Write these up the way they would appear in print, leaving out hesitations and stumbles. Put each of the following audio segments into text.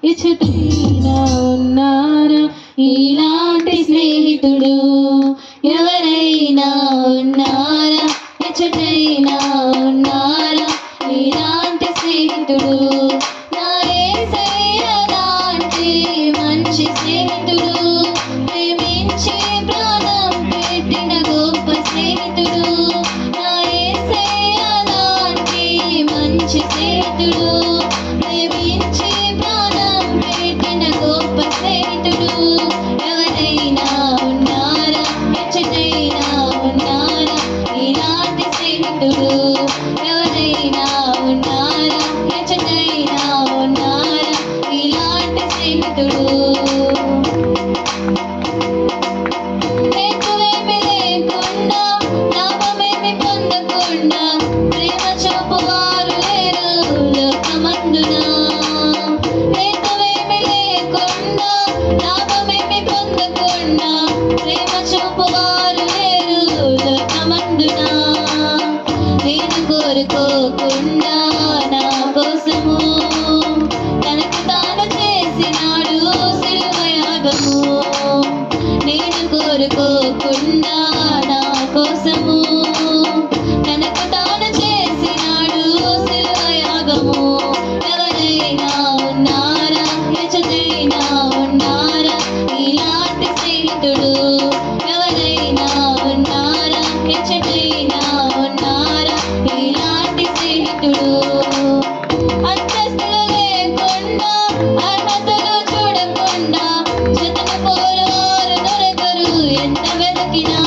ఎచ్చటైనా ఉన్నారా ఇలాంటి స్నేహితుడు? ఎవరైనా ఉన్నారా? ఎచ్చటైనా ఉన్నారా ఇలాంటి స్నేహితుడు? నా యేసయ్య లాంటి మంచి స్నేహితుడు, ప్రేమించి ప్రాణం పెట్టిన గొప్ప స్నేహితుడు. నా యేసయ్య లాంటి మంచి స్నేహితుడు, ప్రేమించి ప్రాణం పెట్టిన గొప్ప స్నేహితుడు. ఎవరైనా ఉన్నారా? ఎచ్చటైనా ఉన్నారా ఇలాంటి స్నేహితుడు? ఎవరైనా ఉన్నారా? ఎచ్చటైనా ఉన్నారా ఇలాంటి స్నేహితుడు? హేతువేమి లేకుండా, లాభమేమి పొందకుండా ప్రేమ చూపువారు లేరు లోకమందున. హేతువేమి లేకుండా, లాభమేమి పొందకుండా ప్రేమ చూపువారు లేరు లోకమందున. నేను కోరుకోకుండా నా కోసము తనకు తాను చేసినాడు సిలువ యాగము. నేను కోరుకోకుండా నా కోసము తనకు తాను చేసినాడు సిలువ యాగము. ఎవరైనా ఉన్నారా? ఎచ్చటైనా ఉన్నారా ఇలాంటి స్నేహితుడు? ఎవరైనా ఉన్నారా? ఎచ్చటైనా ఉన్నారా ఇలాంటి స్నేహితుడు? అంతస్తులు లేకుండా, అర్హతలు చూడకుండా జతను కోరువారు దొరకరు ఎంత వెతికినా.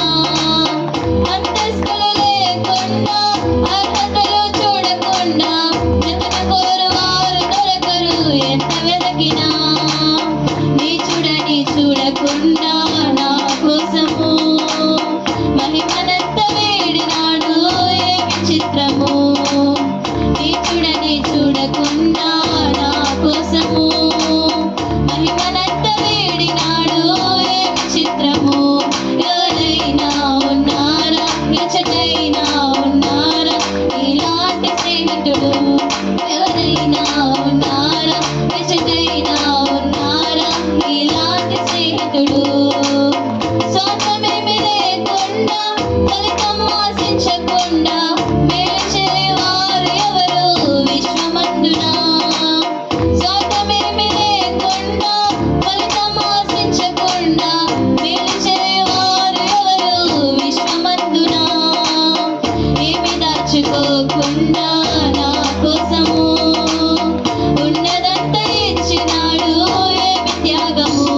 అంతస్తులు లేకుండా, అర్హతలు చూడకుండా జతను కోరువారు దొరకరు ఎంత వెతికినా. నీచుడని చూడకుండా నా కోసము మహిమనంత వేడినాడు ఏమి చిత్రము. నీచుడని చూడకుండా నా కోసము మహిమనంత వేడినాడు ఏమి చిత్రము. ఎవరైనా ఉన్నారా? ఎచ్చటైనా ఉన్నారా ఇలాంటి స్నేహితుడు? ఎవరైనా ఉన్నారా? ఎచ్చటైనా ఉన్నారా ఇలాంటి స్నేహితుడు? స్వార్థమేమి లేకుండా, ఫలితం ఆశించకుండా మేలు చేయవారు ఎవరు విశ్వమందున. స్వార్థమేమి లేకుండా, ఫలితం ఆశించకుండా మేలు చేయవారు ఎవరు విశ్వమందున. ఏమి దాచుకోకుండా నా కోసము ఉన్నదంతా ఇచ్చినాడు ఏమి త్యాగము.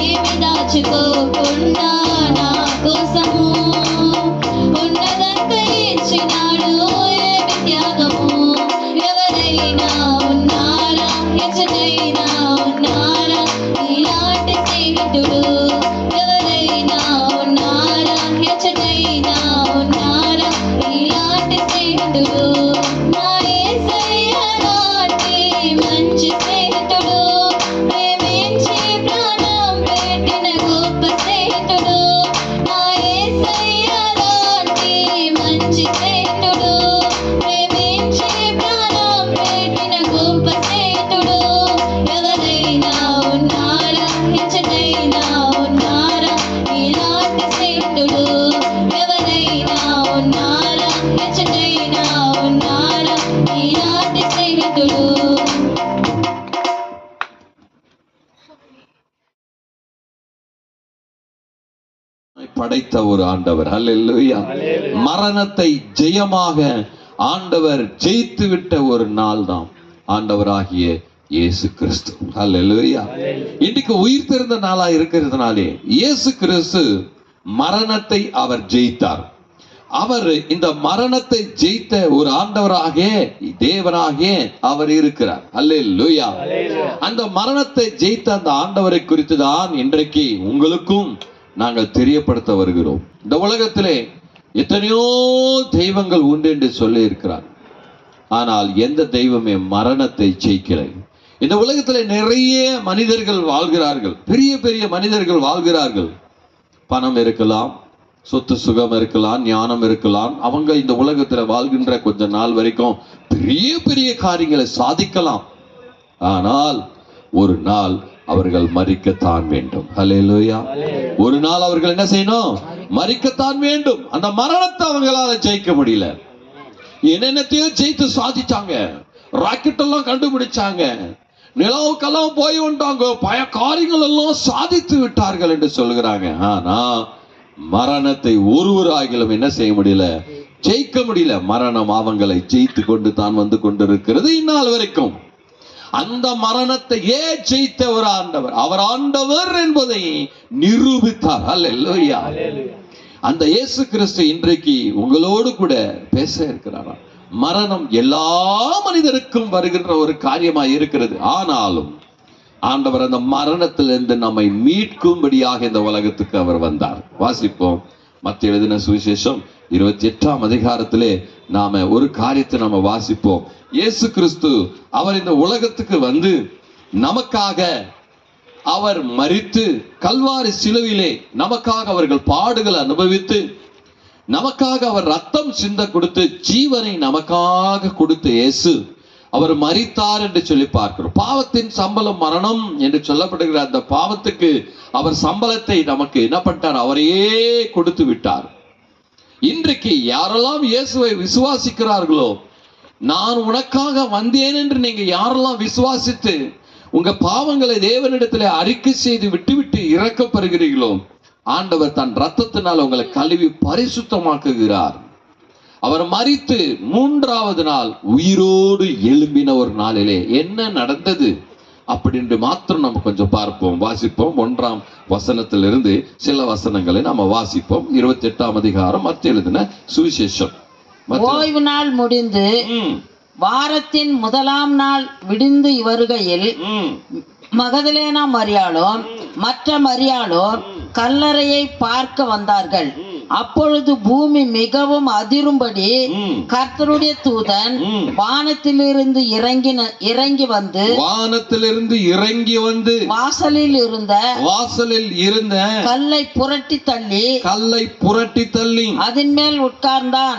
ఏమి దాచుకోకుండా నా కోసము ఉన్నదంతా ఇచ్చినాడు ఏమి త్యాగము. ఎవరైనా ఉన్నారా? ఎచ్చటైనా ఉన్నారా ఇలాంటి స్నేహితుడు? ఎవరైనా ఉన్నారా? ఎచ్చటైనా ఉన్నారా ఇలాంటి స్నేహితుడు? నా యేసయ్య లాంటి మంచి స్నేహితుడు, ప్రేమించి ప్రాణం పెట్టిన గొప్ప స్నేహితుడు. నా యేసయ్య లాంటి మంచి స్నేహితుడు, ప్రేమించి ప్రాణం పెట్టిన గొప్ప స్నేహితుడు. ఎవరైనా ఉన్నారా? ఎచ్చటైనా ఉన్నారా ఇలాంటి స్నేహితుడు? ఎవరైనా ఉన్నారా? ఎచ్చటైనా ఉన్నారా ఇలాంటి స్నేహితుడు? படைத்த ஒரு ஆண்டவர். ஹல்லேலூயா. மரணத்தை ஜெயமாக ஆண்டவர் ஜெயித்து விட்ட ஒரு நாள் தான் ஆண்டவராகிய இயேசு கிறிஸ்து. ஹல்லேலூயா. இன்னைக்கு உயிர் தெரிந்த நாளா இருக்கிறதுனாலே இயேசு கிறிஸ்து மரணத்தை அவர் ஜெயித்தார். அவர் இந்த மரணத்தை ஜெயித்த ஒரு ஆண்டவராகிய தேவனாகிய அவர் இருக்கிறார். ஹல்லேலூயா. அந்த மரணத்தை ஜெயித்த அந்த ஆண்டவரை குறித்து தான் இன்றைக்கு உங்களுக்கும் நாங்கள் தெரியப்படுத்த வருகிறோம். இந்த உலகத்திலே எத்தனையோ தெய்வங்கள் உண்டு என்று சொல்லி இருக்கிறார். ஆனால் எந்த தெய்வமே மரணத்தை ஜெயிக்கலை. இந்த உலகத்திலே நிறைய மனிதர்கள் வாழ்கிறார்கள், பெரிய பெரிய மனிதர்கள் வாழ்கிறார்கள். பணம் இருக்கலாம், சொத்து சுகம் இருக்கலாம், ஞானம் இருக்கலாம். அவங்க இந்த உலகத்துல வாழ்கின்ற கொஞ்ச நாள் வரைக்கும் பெரிய பெரிய காரியங்களை சாதிக்கலாம். ஆனால் ஒரு நாள் அவர்கள் மரிக்கத்தான் வேண்டும். ஹல்லேலூயா. ஒரு நாள் அவர்கள் என்ன செய்யணும்? மரிக்கத்தான் வேண்டும். அந்த மரணத்தை அவங்களால ஜெயிக்க முடியல. என்னென்னத்தையும் ஜெயித்து சாதிச்சாங்க, ராக்கெட் எல்லாம் கண்டுபிடிச்சாங்க, நிலவுக்கெல்லாம் போய் வந்துட்டாங்க, பல காரியங்கள் எல்லாம் சாதித்து விட்டார்கள் என்று சொல்கிறாங்க. ஆனா மரணத்தை ஒருவராகிலும் என்ன செய்ய முடியல? ஜெயிக்க முடியல. மரணம் அவங்களை ஜெயித்து கொண்டு தான் வந்து கொண்டிருக்கிறது இந்நாள் வரைக்கும். அந்த மரணத்தை ஜெயித்த ஒரு ஆண்டவர், அவர் ஆண்டவர் என்பதை நிரூபித்தார். அல்லேலூயா. அந்த இயேசு கிறிஸ்து இன்றைக்கு உங்களோடு கூட பேச இருக்கிறாரா? மரணம் எல்லா மனிதருக்கும் வருகின்ற ஒரு காரியமாய் இருக்கிறது. ஆனாலும் ஆண்டவர் அந்த மரணத்திலிருந்து நம்மை மீட்கும்படியாக இந்த உலகத்துக்கு அவர் வந்தார். வாசிப்போம். மத்திய எழுதின சுவிசேஷம் 28ஆம் அதிகாரத்திலே நாம ஒரு காரியத்தை நாம வாசிப்போம். இயேசு கிறிஸ்து அவர் இந்த உலகத்துக்கு வந்து நமக்காக அவர் மரித்து கல்வாரி சிலுவையிலே நமக்காக அவர்கள் பாடுகளை அனுபவித்து நமக்காக அவர் ரத்தம் சிந்த கொடுத்து ஜீவனை நமக்காக கொடுத்த இயேசு அவர் மரித்தார் என்று சொல்லி பார்க்கிறோம். பாவத்தின் சம்பளம் மரணம் என்று சொல்லப்படுகிற அந்த பாவத்துக்கு அவர் சம்பளத்தை நமக்கு என்ன பண்ணிட்டார்? அவரையே கொடுத்து விட்டார். இன்றைக்கு யாரெல்லாம் இயேசுவை விசுவாசிக்கிறார்களோ, நான் உனக்காக வந்தேன் என்று நீங்க யாரெல்லாம் விசுவாசித்து உங்க பாவங்களை தேவனிடத்திலே அறிக்கை செய்து விட்டுவிட்டு இறக்கப்படுகிறீர்களோ, ஆண்டவர் தன் ரத்தத்தினால் உங்களை கழுவி பரிசுத்தமாக்குகிறார். அவர் மரித்து 3வது நாள் உயிரோடு எழும்பின ஒரு நாளிலே என்ன நடந்தது அப்படின்று மாத்திரம் நம்ம கொஞ்சம் பார்ப்போம். வாசிப்போம். 1ஆம் வசனத்திலிருந்து சில வசனங்களை நாம வாசிப்போம். 28ஆம் அதிகாரம் மத்திய எழுதின சுவிசேஷம். ஓய்வு நாள் முடிந்து வாரத்தின் 1ஆம் நாள் விடிந்து வருகையில் மகதலேனா மரியாளும் மற்ற மரியாளும் கல்லறையை பார்க்க வந்தார்கள். அப்பொழுது பூமி மிகவும் அதிரும்படி கர்த்தருடைய தூதன் வானத்திலிருந்து இறங்கி வந்து வாசலில் இருந்த கல்லை புரட்டி தள்ளி அதன் மேல் உட்கார்ந்தான்.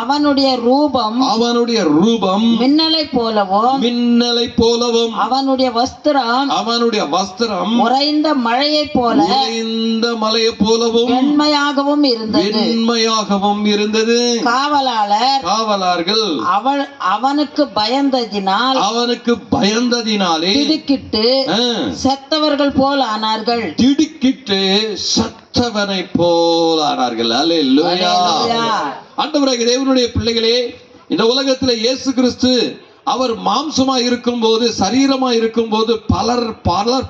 அவனுடைய ரூபம் மின்னலை போலவும் அவனுடைய வஸ்திரம் உறைந்த மழையை போலவும் வெண்மையாகவும் இருந்தது. காவலாளர்கள் அவனுக்கு பயந்ததினாலே திடுக்கிட்டு செத்தவர்கள் போல் ஆனார்கள். அல்லேலூயா. ஆண்டவராகிய தேவனுடைய பிள்ளைகளே, இந்த உலகத்தில் இயேசு கிறிஸ்து அவர் மாம்சமா இருக்கும் போது, சரீரமா இருக்கும் போது பலர்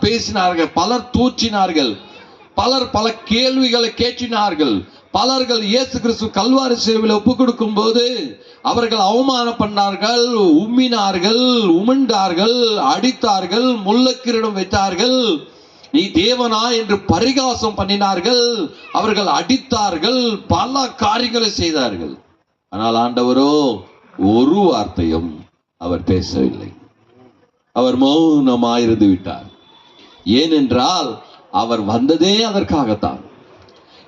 பேசினார்கள், பலர் தூற்றினார்கள், பலர் பல கேள்விகளை கேட்டினார்கள். பலர்கள் இயேசு கிறிஸ்து கல்வாரி சிலுவையில் ஒப்பு கொடுக்கும் போது அவர்கள் அவமானம் பண்ணார்கள், உம்மினார்கள், உமிழ்ந்தார்கள், அடித்தார்கள், முள்ளக்கிரீடம் வைத்தார்கள், நீ தேவனா என்று பரிகாசம் பண்ணினார்கள், அவர்கள் அடித்தார்கள், பல காரியங்களை செய்தார்கள். ஆனால் ஆண்டவரோ ஒரு வார்த்தையும் அவர் பேசவில்லை. அவர் மௌனமாயிருந்து விட்டார். ஏனென்றால் அவர் வந்ததே அதற்காகத்தான்.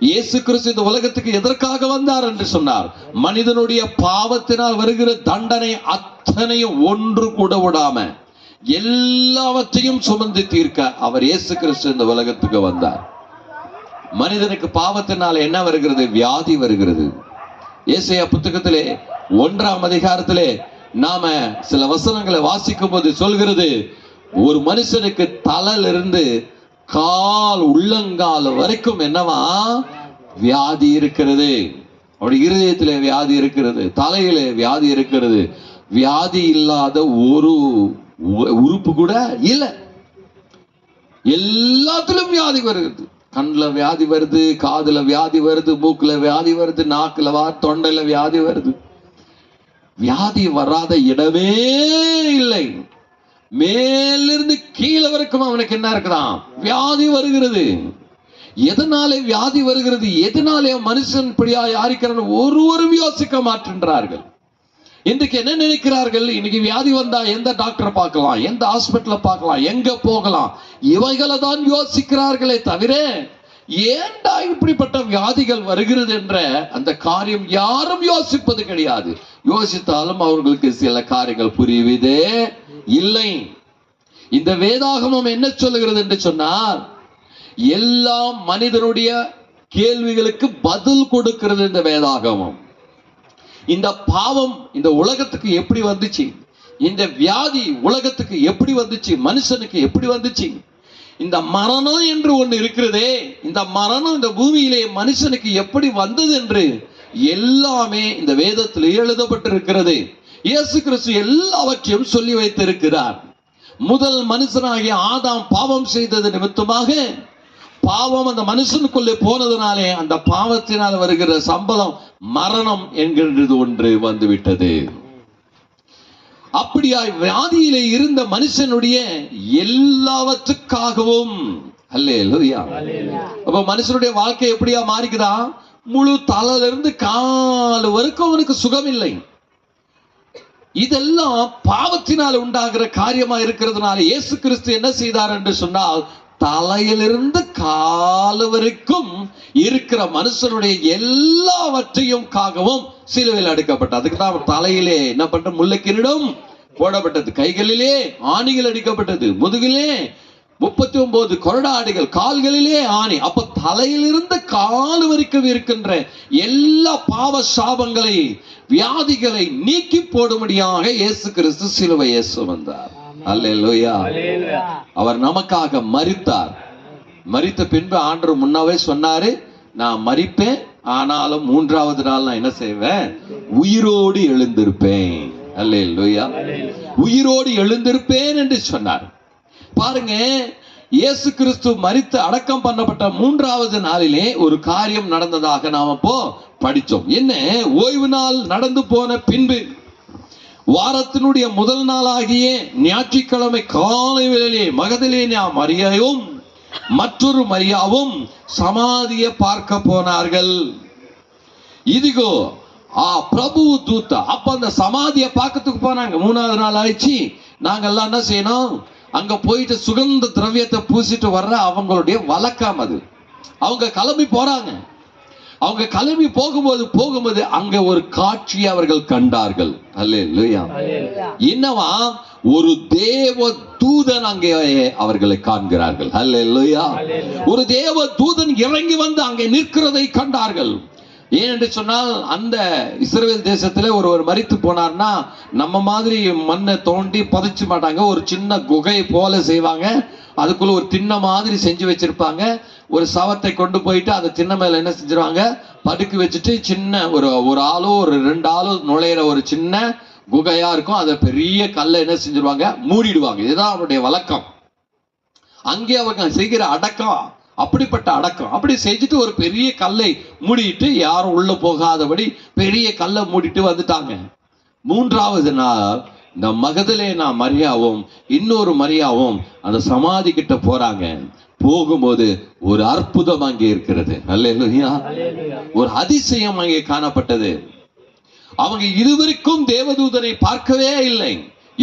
இயேசு கிறிஸ்து இந்த உலகத்துக்கு எதற்காக வந்தார் என்று சொன்னார்? மனிதனுடைய பாவத்தினால் வருகிற தண்டனை அத்தனையும் ஒன்று கூட விடாம எல்லாவற்றையும் சுமந்து தீர்க்க அவர் இயேசு கிறிஸ்து இந்த உலகத்துக்கு வந்தார். மனிதனுக்கு பாவத்தினால் என்ன வருகிறது? வியாதி வருகிறது. ஏசாயா புத்தகத்திலே 1ஆம் அதிகாரத்திலே நாம சில வசனங்களை வாசிக்கும் போது சொல்கிறது, ஒரு மனுஷனுக்கு தலையிலிருந்து கால் உள்ளங்கால் வரைக்கும் என்னவா வியாதி இருக்கிறது. அவருடைய இருதயத்திலே வியாதி இருக்கிறது, தலையிலே வியாதி இருக்கிறது. வியாதி இல்லாத ஒரு உறுப்பு கூட இல்லை. எல்லாத்திலும் வியாதி வருகிறது. கண்ணுல வியாதி வருது, காதுல வியாதி வருது, மூக்குல வியாதி வருது, நாக்குல தொண்டையில வியாதி வருது. வியாதி வராத இடமே இல்லை. மேலிருந்து கீழே வரைக்கும் அவனுக்கு என்ன இருக்குதான்? வியாதி வருகிறது. எதனாலே வியாதி வருகிறது? எதனாலே மனுஷன் இப்படியா யாரிக்கிறான்? ஒருவரும் யோசிக்க மாட்டேன்றார்கள். இன்றைக்கு என்ன நினைக்கிறார்கள்? இன்னைக்கு வியாதி வந்தா எந்த டாக்டரை பார்க்கலாம், எந்த ஹாஸ்பிட்டல பார்க்கலாம், எங்க போகலாம், இவைகளை தான் யோசிக்கிறார்களே தவிர ஏன்டா இப்படிப்பட்ட வியாதிகள் வருகிறது என்ற அந்த காரியம் யாரும் யோசிப்பது கிடையாது. யோசித்தாலும் அவர்களுக்கு சில காரியங்கள் புரிவதே இல்லை. இந்த வேதாகமம் என்ன சொல்லுகிறது என்று சொன்னால், எல்லா மனிதனுடைய கேள்விகளுக்கு பதில் கொடுக்கிறது இந்த வேதாகமம். இந்த பாவம் இந்த உலகத்துக்கு எப்படி வந்துச்சு, இந்த வியாதி உலகத்துக்கு எப்படி வந்துச்சு, மனுஷனுக்கு எப்படி வந்துச்சு, இந்த மரணம் என்று ஒன்று இருக்கிறதே, இந்த மரணம் இந்த பூமியிலே மனுஷனுக்கு எப்படி வந்தது என்று எல்லாமே இந்த வேதத்தில் எழுதப்பட்டிருக்கிறது. இயேசு கிறிஸ்து எல்லாவற்றையும் சொல்லி வைத்திருக்கிறார். முதல் மனுஷனாகிய ஆதாம் பாவம் செய்தது நிமித்தமாக பாவம் அந்த மனுஷனுக்குள்ளே போனதுனாலே அந்த பாவத்தினால் வருகிற சம்பளம் மரணம் என்கின்றது ஒன்று வந்துவிட்டது. அப்படியாய் வியாதியிலே இருந்த மனுஷனுடைய எல்லாவற்றுக்காகவும் அல்லேலூயா. அப்ப மனுஷனுடைய வாழ்க்கை எப்படியா மாறிக்குதா? முழு தலையிலிருந்து கால் வரைக்கும் அவனுக்கு சுகம் இல்லை. இதெல்லாம் பாவத்தினால் உண்டாகிற காரியமா இருக்கிறதுனால இயேசு கிறிஸ்து என்ன செய்தார் என்று சொன்னால், தலையிலிருந்து கால் வரைக்கும் இருக்கிற மனுஷனுடைய எல்லாவற்றையும் காகவும் சிலுவையில் அடிக்கப்பட்டது. அதுக்கு தான் தலையிலே என்ன பண்ற முள்ளுக்கிரீடம் போடப்பட்டது, கைகளிலே ஆணிகள் அடிக்கப்பட்டது, முதுகிலே 39 கொரடாடிகள், கால்களிலே ஆணி. அப்ப தலையிலிருந்து கால் வரைக்கும் இருக்கின்ற எல்லா பாவ சாபங்களை வியாதிகளை நீக்கி போடும்படியாக இயேசு கிறிஸ்து சிலுவையை சுமந்தார். அல்லேலூயா. அவர் நமக்காக மரித்தார். மரித்த பின்பு ஆண்டவர் முன்னாவே சொன்னாரு, நான் மரிப்பேன், ஆனாலும் 3வது நாள் நான் என்ன செய்வேன், உயிரோடு எழுந்திருப்பேன். அல்லேலூயா. உயிரோடு எழுந்திருப்பேன் என்று சொன்னார். பாருங்க, இயேசு கிறிஸ்து மரித்து அடக்கம் பண்ணப்பட்ட 3வது நாளிலே ஒரு காரியம் நடந்ததாக நாம இப்போ படிச்சோம். என்ன? ஓய்வு நாள் நடந்து போன பின்பு வாரத்தினுடைய முதல் நாளாகிய ஞாயிற்றுக்கிழமை காலை வேளையிலே மகதலேனா மரியாவும் மற்றொரு மரியாவும் சமாதியை பார்க்க போனார்கள். இதுகோ பிரபு தூத்தா. அப்ப அந்த சமாதியை பார்க்கறதுக்கு போனாங்க. 3வது நாள் ஆயிடுச்சு. நாங்க எல்லாம் என்ன செய்யணும், அங்க போயிட்டு சுகந்த திரவியத்தை பூசிட்டு வர்ற அவங்களுடைய வழக்கம் அது. அவங்க கிளம்பி போறாங்க. அவங்க கிளம்பி போகும்போது அங்க ஒரு காட்சியை அவர்கள் கண்டார்கள். அல்லேலூயா. என்னவா? ஒரு தேவ தூதன் அங்கே அவர்களை காண்கிறார்கள். அல்லேலூயா. ஒரு தேவ தூதன் இறங்கி வந்து அங்கே நிற்கிறதை கண்டார்கள். ஏனென்று சொன்னால், அந்த இஸ்ரவேல் தேசத்துல ஒருவர் மரித்து போனார்னா நம்ம மாதிரி மண்ணை தோண்டி புதைச்சு மாட்டாங்க. ஒரு சின்ன குகை போல செய்வாங்க. அதுக்குள்ள ஒரு திண்ணை மாதிரி செஞ்சு வச்சிருப்பாங்க. ஒரு சவத்தை கொண்டு போயிட்டு அந்த திண்ணை மேல என்ன செஞ்சிருவாங்க, படுக்க வச்சுட்டு சின்ன ஒரு ஆளோ ஒரு 2 ஆளோ நுழையிற ஒரு சின்ன குகையா இருக்கும். அதை பெரிய கல்லை என்ன செஞ்சிருவாங்க, மூடிடுவாங்க. இதுதான் அவருடைய வழக்கம். அங்கே அவங்க செய்கிற அடக்கம் அப்படிப்பட்ட அடக்கம். அப்படி செஞ்சுட்டு ஒரு பெரிய கல்லை மூடிட்டு யாரும் உள்ள போகாதபடி பெரிய கல்லை மூடிட்டு வந்துட்டாங்க. 3வது நாள் இந்த மகதலேனா மரியாவும் இன்னொரு மரியாவும் அந்த சமாதி கிட்ட போறாங்க. போகும்போது ஒரு அற்புதம் அங்கே இருக்கிறது. அல்லேலூயா. ஒரு அதிசயம் அங்கே காணப்பட்டது. அவங்க இதுவரைக்கும் தேவதூதனை பார்க்கவே இல்லை.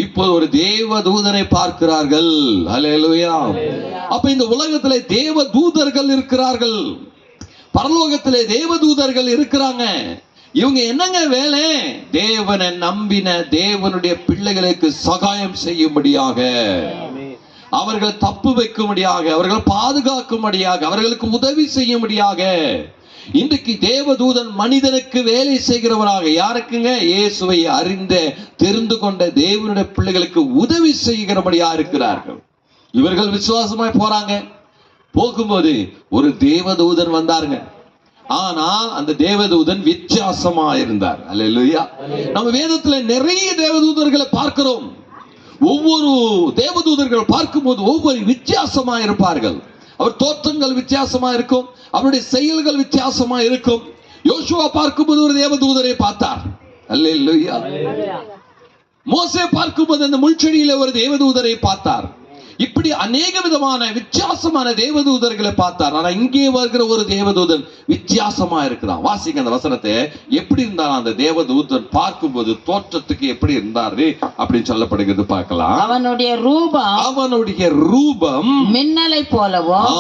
இப்போ ஒரு தேவதூதனை பார்க்கிறார்கள். அல்லேலூயா. அப்ப இந்த உலகத்திலே தேவதூதர்கள் இருக்கிறார்கள். பரலோகத்திலே தேவதூதர்கள் இருக்கிறாங்க. இவங்க என்னங்க வேலை? தேவனை நம்பின தேவனுடைய பிள்ளைகளுக்கு சகாயம் செய்யும்படியாக, அவர்கள் தப்பு வைக்கும்படியாக, அவர்கள் பாதுகாக்கும்படியாக, அவர்களுக்கு உதவி செய்யும்படியாக. இன்றைக்கு தேவதூதன் மனிதனுக்கு வேலை செய்கிறவராக, யாருக்குங்க? இயேசுவை அறிந்த தெரிந்து கொண்ட தேவனுடைய பிள்ளைகளுக்கு உதவி செய்கிறபடியா இருக்கிறார்கள். இவர்கள் விசுவாசமாய் போறாங்க. போகும்போது ஒரு தேவதூதன் வந்தாருங்க. ஆனால் அந்த தேவதூதன் வித்தியாசமா இருந்தார். அல்லேலூயா. நம்ம வேதத்துல நிறைய தேவதூதர்களை பார்க்கிறோம். ஒவ்வொரு தேவதூதர்கள் பார்க்கும்போது ஒவ்வொரு வித்தியாசமா இருப்பார்கள். அவர் தோற்றங்கள் வித்தியாசமா இருக்கும், அவருடைய செயல்கள் வித்தியாசமா இருக்கும். யோசுவா பார்க்கும்போது ஒரு தேவதூதரை பார்த்தார். அல்லேலூயா. மோசே பார்க்கும்போது அந்த முள்செடியில ஒரு தேவதூதரை பார்த்தார். இப்படி அநேக விதமான வித்தியாசமான தேவதூதர்களை பார்த்தார். ஆனா இங்கே வருகிற ஒரு தேவதூதன் வித்தியாசமா இருக்கிறான். வாசிக்க அந்த வசனத்தை. எப்படி இருந்தாலும் அந்த தேவதூதன் பார்க்கும்போது தோற்றத்துக்கு எப்படி இருந்தாரு அப்படின்னு சொல்லப்படுகிறது பார்க்கலாம். அவனுடைய ரூபம் மின்னலை போலவும்.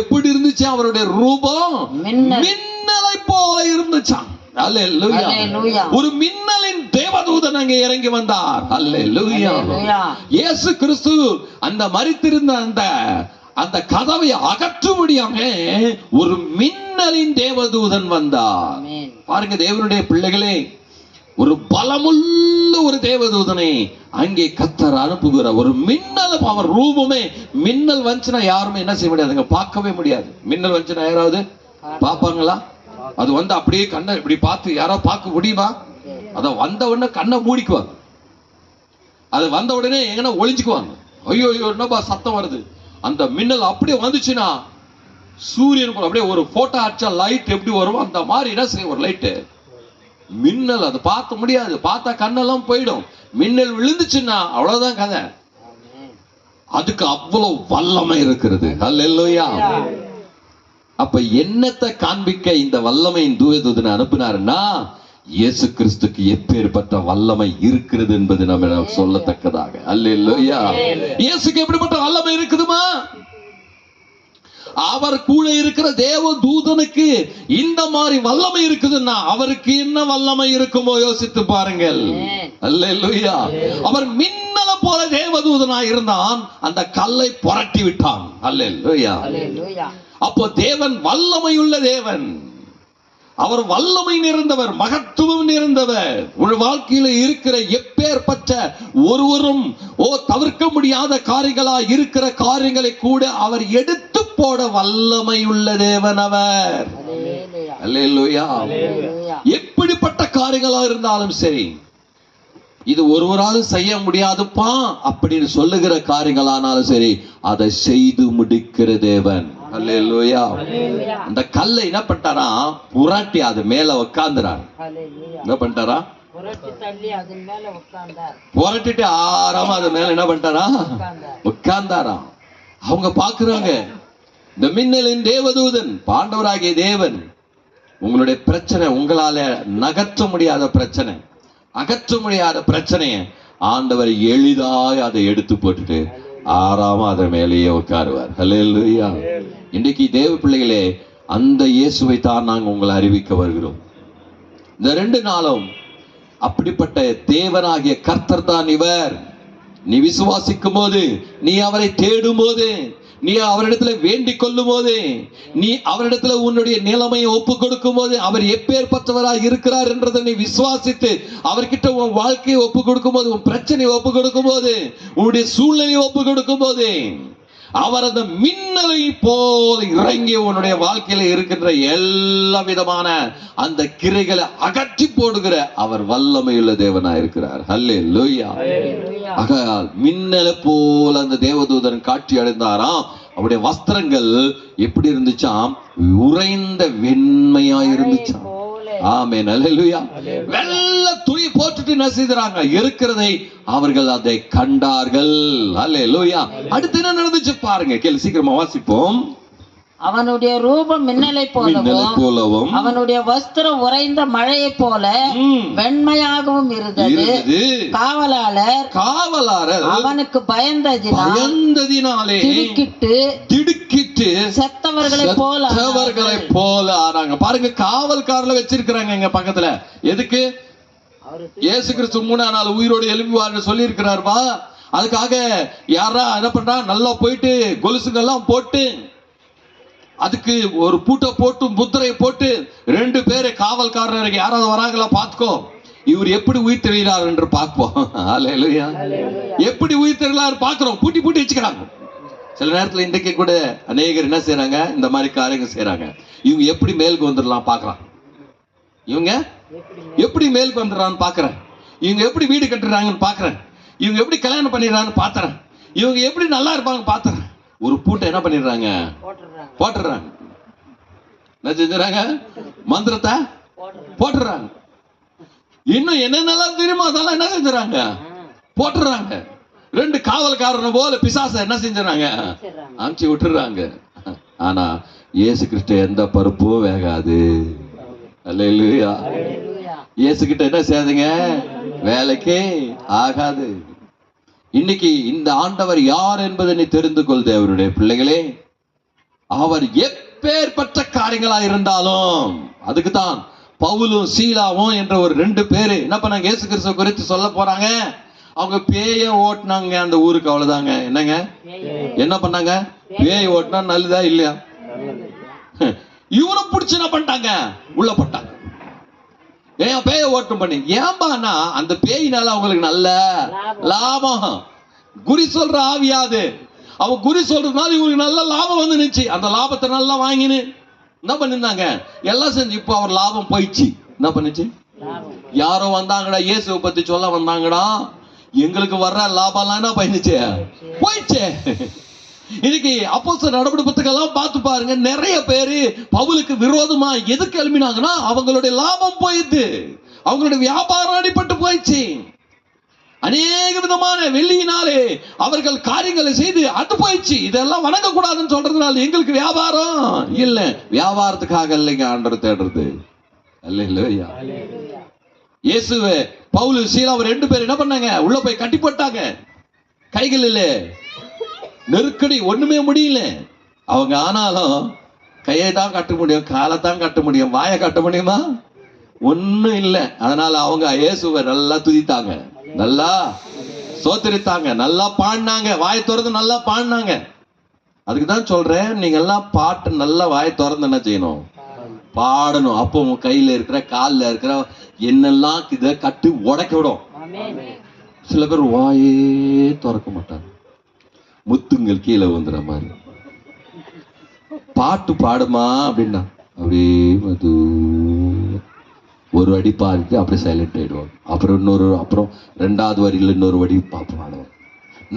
எப்படி இருந்துச்சு அவருடைய ரூபம்? மின்னலை போல இருந்துச்சாம். அல்லேலூயா. ஒரு மின்னலின் தேவதூதன் அங்கே இறங்கி வந்தார். அல்லேலூயா. இயேசு கிறிஸ்து அந்த மரித்திருந்த அந்த கதவை அகற்றும்படியாக ஒரு மின்னலின் தேவதூதன் வந்தார். பாருங்க தேவனுடைய பிள்ளைகளே, ஒரு பலமுள்ள ஒரு தேவதூதனை அங்கே கர்த்தர் அனுப்புகிற ஒரு மின்னல். அவர் ரூபமே மின்னல் வந்துச்சுன்னா யாருமே என்ன செய்ய முடியாதுங்க, பார்க்கவே முடியாது. மின்னல் வந்துச்சுன்னா யாராவது பார்ப்பாங்களா? அது வந்து அப்படியே கண்ணை இப்படி பார்த்து யாரோ பார்க்க முடியுமா? அத வந்த உடனே கண்ணை மூடிக்குவாங்க. அது வந்த உடனே எங்கன்னா ஒளிஞ்சுக்குவாங்க. ஐயோ ஐயோ என்னப்பா சத்தம் வருது. அந்த மின்னல் அப்படியே வந்துச்சுன்னா சூரியனுக்கு அப்படியே ஒரு போட்டோ அடிச்சா லைட் எப்படி வரும் அந்த மாதிரி என்ன செய்யும் ஒரு லைட்டு மின்னல். அது பார்க்க முடியாது, பார்த்தா கண்ணெல்லாம் போயிடும். மின்னல் விழுந்துச்சுன்னா அவ்வளவுதான் கதை. அதுக்கு அவ்வளவு வல்லமை இருக்கிறது. அல்லேலூயா. அப்ப என்னத்தை காண்பிக்க இந்த வல்லமையின் தூதனை அனுப்பினாருன்னா இயேசு கிறிஸ்துக்கு எப்பேற்பட்ட வல்லமை இருக்கிறது என்பது நம்ம சொல்லத்தக்கதாக. அல்லேலூயா. இயேசுக்கு எப்படிப்பட்ட வல்லமை இருக்குதுமா? அவர் கூட இருக்கிற தேவ தூதனுக்கு இந்த மாதிரி வல்லமை இருக்குதுன்னா அவருக்கு என்ன வல்லமை இருக்குமோ யோசித்து பாருங்கள். அல்லேலூயா. அவர் மின்னல போல தேவதூதனாய் இருந்தான், அந்த கல்லை புரட்டி விட்டான். அல்லேலூயா. அப்போ தேவன் வல்லமையுள்ள தேவன். அவர் வல்லமை நிறைந்தவர், மகத்துவம் நிறைந்தவர். உங்கள் வாழ்க்கையில இருக்கிற எப்பேற்பட்ட ஒருவரும் தவிர்க்க முடியாத காரியங்களா இருக்கிற காரியங்களை கூட அவர் எடுத்து போட வல்லமை உள்ள தேவன் அவர். அல்லேலூயா. எப்படிப்பட்ட காரியங்களா இருந்தாலும் சரி, இது ஒருவராலும் செய்ய முடியாதுப்பா அப்படின்னு சொல்லுகிற காரியங்களானாலும் சரி, அதை செய்து முடிக்கிற தேவன். அல்லேலூயா. அந்த கல்லை என்ன பண்ணிட்டாரா, புரட்டி அது மேல உட்கார்ந்துறாரு. என்ன பண்ணிட்டாரா, புரட்டிட்டு ஆறாம அது மேல என்ன பண்ணிட்டாரா, உட்கார்ந்தாரா. அவங்க பாக்குறாங்க இந்த மின்னலின் தேவதூதன், பாண்டவராகிய தேவன். உங்களுடைய பிரச்சனை, உங்களால நகர்த்த முடியாத பிரச்சனை, அகற்ற முடியாத பிரச்சனையை ஆண்டவர் எளிதாய் அதை எடுத்து போட்டுட்டு ஆறாம அதை மேலேயே உட்காருவார். அல்லேலூயா. இன்றைக்கு தேவ பிள்ளைகளே, அந்த இயேசுவை தான் நாங்கள் உங்களை அறிவிக்க வருகிறோம். இந்த 2 நாளும் அப்படிப்பட்ட தேவனாகிய கர்த்தர் தான் இவர். நீ விசுவாசிக்கும் போது, நீ அவரை தேடும் போது, நீ அவரிடத்துல வேண்டிக் கொள்ளும் போது, நீ அவரிடத்துல உன்னுடைய நிலைமையை ஒப்பு கொடுக்கும் போது, அவர் எப்பேற்பட்டவராக இருக்கிறார் என்றதை நீ விசுவாசித்து அவர்கிட்ட உன் வாழ்க்கையை ஒப்பு கொடுக்கும் போது, உன் பிரச்சனையை ஒப்பு கொடுக்கும் போது, உன்னுடைய சூழ்நிலையை ஒப்பு கொடுக்கும் போது, அவர் அந்த மின்னலை போல் இறங்கி உன்னுடைய வாழ்க்கையில இருக்கின்ற எல்லா விதமான அந்த கிரைகளை அகற்றி போடுகிற அவர் வல்லமையுள்ள தேவனா இருக்கிறார். அல்லேலூயா. ஆகையால் மின்னலை போல் அந்த தேவதூதன் காட்சி அடைந்தாராம். அவருடைய வஸ்திரங்கள் எப்படி இருந்துச்சாம், உறைந்த வெண்மையா இருந்துச்சாம். ஆமென். அல்லேலூயா. வெள்ள துணி போட்டுட்டு என்ன செய்தாங்க, இருக்கிறதை அவர்கள் அதை கண்டார்கள். அல்லேலூயா. அடுத்து என்ன நடந்துச்சு பாருங்க, கேளு, சீக்கிரமா வாசிப்போம். அவனுடைய ரூபம் மின்னலை போலவும் அவனுடைய வஸ்திரம் உறைந்த மழையை போல வெண்மையாகவும் இருந்தது. காவலாளர் அவனுக்கு பயந்ததினாலே திடுக்கிட்டு செத்தவர்களை போல ஆனாங்க. பாருங்க, காவல்காரல வச்சிருக்கிறாங்க எங்க பக்கத்துல. எதுக்கு? இயேசு கிறிஸ்து 3ஆம் நாள் உயிரோடு எழும்புவார்னு சொல்லி இருக்கிறார்பா. அதுக்காக யாரா என்ன பண்றா, நல்லா போயிட்டு கொலுசுங்கெல்லாம் போட்டு அதுக்கு ஒரு பூட்டை போட்டு முத்திரையை போட்டு 2 பேரை காவல்காரருக்கு யாராவது வராங்களா பாத்துக்கோ, இவர் எப்படி உயிர் தெளிகிறார் என்று பார்ப்போம். அல்லேலூயா. எப்படி உயிர் தெளிகிறார் பார்க்கிறோம். பூட்டி வச்சுக்கிறாங்க. சில நேரத்துல இன்றைக்கு கூட அநேகர் என்ன செய்யறாங்க, இந்த மாதிரி காரியங்கள் செய்யறாங்க. இவங்க எப்படி மேலுக்கு வந்துடலாம் பாக்குறான், இவங்க எப்படி மேலுக்கு வந்துடுறான்னு பாக்குறேன், இவங்க எப்படி வீடு கட்டுறாங்கன்னு பாக்குறேன், இவங்க எப்படி கல்யாணம் பண்ணிடுறான்னு பாத்துறேன், இவங்க எப்படி நல்லா இருப்பாங்க பாத்துறேன். ஒரு பூட்டை என்ன பண்ணிடுறாங்க, போட்டுறாங்க. என்ன செஞ்சுறாங்க, மந்திரத்தை போட்டுறாங்க. இன்னும் என்னென்னலாம் தெரியுமோ அதெல்லாம் என்ன செஞ்சுறாங்க, போட்டுறாங்க. 2 காவல்காரனை போல பிசாசை என்ன செஞ்சாங்க, அமுச்சு விட்டுறாங்க. ஆனா இயேசு கிறிஸ்து எந்த பருப்பும் வேகாது. அல்லேலூயா. இயேசு கிட்ட என்ன செய்யாதுங்க, வேலைக்கு ஆகாது. இன்னைக்கு இந்த ஆண்டவர் யார் என்பதை நீ தெரிந்து கொள் தேவனுடைய பிள்ளைகளே. அவர் எப்பேற்பட்ட காரியங்களா இருந்தாலும், அதுக்குதான் பவுலும் சீலாவும் என்ற ஒரு 2 பேரு என்ன பண்ணாங்க, இயேசு கிறிஸ்துவ குறித்து சொல்ல போறாங்க. அவங்க பேய ஓட்டுனாங்க அந்த ஊருக்கு, அவ்வளவுதாங்க. என்னங்க, என்ன பண்ணாங்க, பேய் ஓட்டினா நல்லதா இல்லையா? இவரும் பிடிச்சு என்ன பண்ணிட்டாங்க, உள்ள போட்டாங்க. ஏன் பேய ஓட்டம் பண்ணி, ஏன்பானா அந்த பேயினால அவங்களுக்கு நல்ல லாபம். குறி சொல்ற ஆவியாது, அவன் குறி சொல்றதுனால இவங்களுக்கு நல்ல லாபம் வந்து நிச்சு. அந்த லாபத்தை நல்லா வாங்கினு என்ன பண்ணிருந்தாங்க, எல்லாம் செஞ்சு. இப்போ அவர் லாபம் போயிடுச்சு. என்ன பண்ணுச்சு, யாரோ வந்தாங்கடா இயேசுவை பத்தி சொல்ல வந்தாங்கடா, எங்களுக்கு வர்ற லாபம் எல்லாம் என்ன பண்ணிச்சு, போயிடுச்சு. இன்னைக்கு அப்போஸ்தலர் நடவடிக்கை புத்தகம்லாம் பார்த்து பாருங்க, நிறைய பேரு பவுலுக்கு விரோதமா எதுக்கு எழுப்பினாங்கன்னா அவங்களுடைய லாபம் போயிடுது, அவங்களுடைய வியாபாரம் அடிபட்டு போயிடுச்சு. அநேக விதமான வெள்ளியினாலே அவர்கள் காரியங்களை செய்து அது போயிடுச்சு. இதெல்லாம் வணங்க கூடாதுன்னு சொல்றதுனால எங்களுக்கு வியாபாரம் இல்ல. வியாபாரத்துக்காக இல்லைங்க ஆண்டவர் தேடுறது. அல்லேலூயா. இயேசுவே பவுல் சீலா 2 பேர் என்ன பண்ணாங்க, உள்ள போய் கட்டி போட்டாங்க. கைகள் இல்ல, நெருக்கடி, ஒண்ணுமே முடியல அவங்க. ஆனாலும் கையை தான் கட்ட முடியும், காலை தான் கட்ட முடியும், வாயை கட்ட முடியுமா? ஒண்ணும் இல்லை. அதனால அவங்க இயேசுவை நல்லா துதித்தாங்க, நல்லா சோத்தரித்தாங்க, நல்லா பாடினாங்க, வாய் திறந்து நல்லா பாடினாங்க. அதுக்கு தான் சொல்றேன், நீங்க எல்லாம் பாட்டு நல்லா வாய் திறந்து என்ன செய்யணும், பாடணும். அப்போ உங்க கையில இருக்கிற காலில் இருக்கிற என்னெல்லாம் இதை கட்டு உடைக்க விடும். சில பேர் வாயே திறக்க மாட்டாங்க, முத்துங்கள் கீழே வந்துற மாதிரி. பாட்டு பாடுமா அப்படின்னா அப்படியே மது ஒரு அடி பாடிட்டு அப்படியே சைலண்ட் ஆயிடுவாங்க. அப்புறம் அப்புறம் 2வது வரியில் இன்னொரு வடி பாடுவாங்க.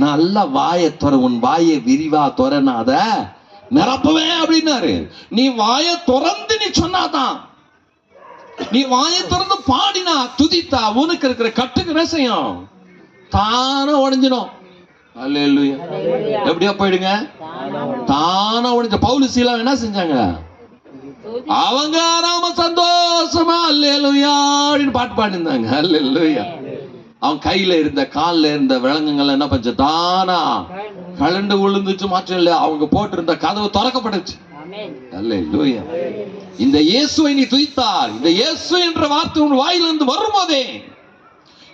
நல்லா வாயை துற, உன் வாயை விரிவா துறனா அத நிரப்புவேன் அப்படின்னாரு. நீ வாயை திறந்து நீ சொன்னாதான், நீ வாயை திறந்து பாடினா துதித்தா உனக்கு இருக்கிற கட்டுக்கு ரசையும் தானே உடைஞ்சிடும். அல்லேலூயா. எப்படியா போயிடுங்க, தானா உடைஞ்ச. பவுல் சீலா என்ன செஞ்சாங்க, அவங்க நாம சந்தோஷமா அல்லேலூயா அப்படின்னு பாட்டு பாடினாங்க. அல்லேலூயா. அவன் கையில இருந்த காலில் இருந்த விலங்குகள் என்ன பண்ண தானா கலண்டு விழுந்துச்சு. மாற்றம் இல்லை, அவங்க போட்டு இருந்த கதவு திறக்கப்பட்டுச்சு. அல்லேலூயா. இந்த இயேசுவை நீ துதித்தார், இந்த இயேசு என்ற வார்த்தை உன் வாயிலிருந்து வரும்போதே,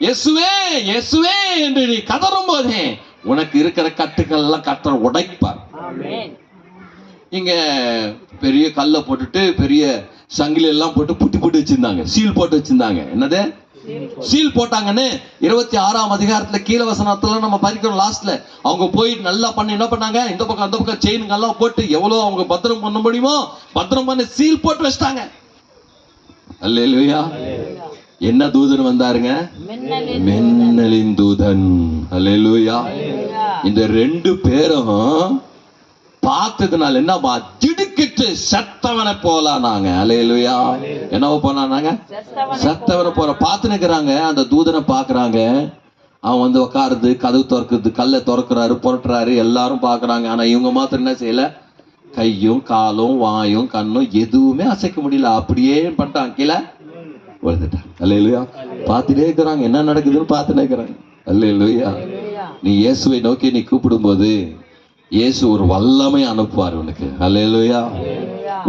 இயேசுவே இயேசுவே என்று நீ கதறும் போதே உனக்கு இருக்கிற கட்டுக்கள் எல்லாம் கர்த்தர் உடைப்பார். இங்க பெரிய கல்லை போட்டுட்டு பெரிய சங்கிலி எல்லாம் போட்டு புட்டி போட்டு வச்சிருந்தாங்க, சீல் போட்டு வச்சிருந்தாங்க. என்னது சீல் போட்டாங்கன்னு 26ஆம் அதிகாரத்துல கீழ வசனத்துல நம்ம படிக்கிறோம். லாஸ்ட்ல அவங்க போய் நல்லா பண்ணி என்ன பண்ணாங்க, இந்த பக்கம் அந்த பக்கம் செயினுங்க எல்லாம் போட்டு எவ்வளவு அவங்க பத்திரம் பண்ண முடியுமோ பத்திரம் பண்ணி சீல் போட்டு வச்சிட்டாங்க. அல்லேலூயா. என்ன தூதன் வந்தாருங்க, மின்னலின் தூதன். அல்லேலூயா. இந்த 2 பேரும் பார்த்ததுனால என்ன, திடுக்கிட்டு செத்தவனை போலானாங்க. அல்லேலூயா. என்னவோ போனாங்க, செத்தவனை போற பார்த்து நிக்கிறாங்க. அந்த தூதனை பாக்குறாங்க, அவன் வந்து உட்காருது, கதவு திறக்குது, கல்லை திறக்கிறாரு, புரட்டுறாரு, எல்லாரும் பாக்குறாங்க. ஆனா இவங்க மாத்திரம் என்ன செய்யல, கையும் காலும் வாயும் கண்ணும் எதுவுமே அசைக்க முடியல. அப்படியே பண்ணிட்டாங்க, கீழே விழுந்துட்டாங்க. அல்லேலூயா. பார்த்துட்டே இருக்கிறாங்க, என்ன நடக்குதுன்னு பார்த்துட்டே இருக்கிறாங்க. அல்லேலூயா. நீ இயேசுவை நோக்கி நீ கூப்பிடும் போது இயேசு ஒரு வல்லமை அனுப்புவார் உனக்கு. அல்லேலூயா.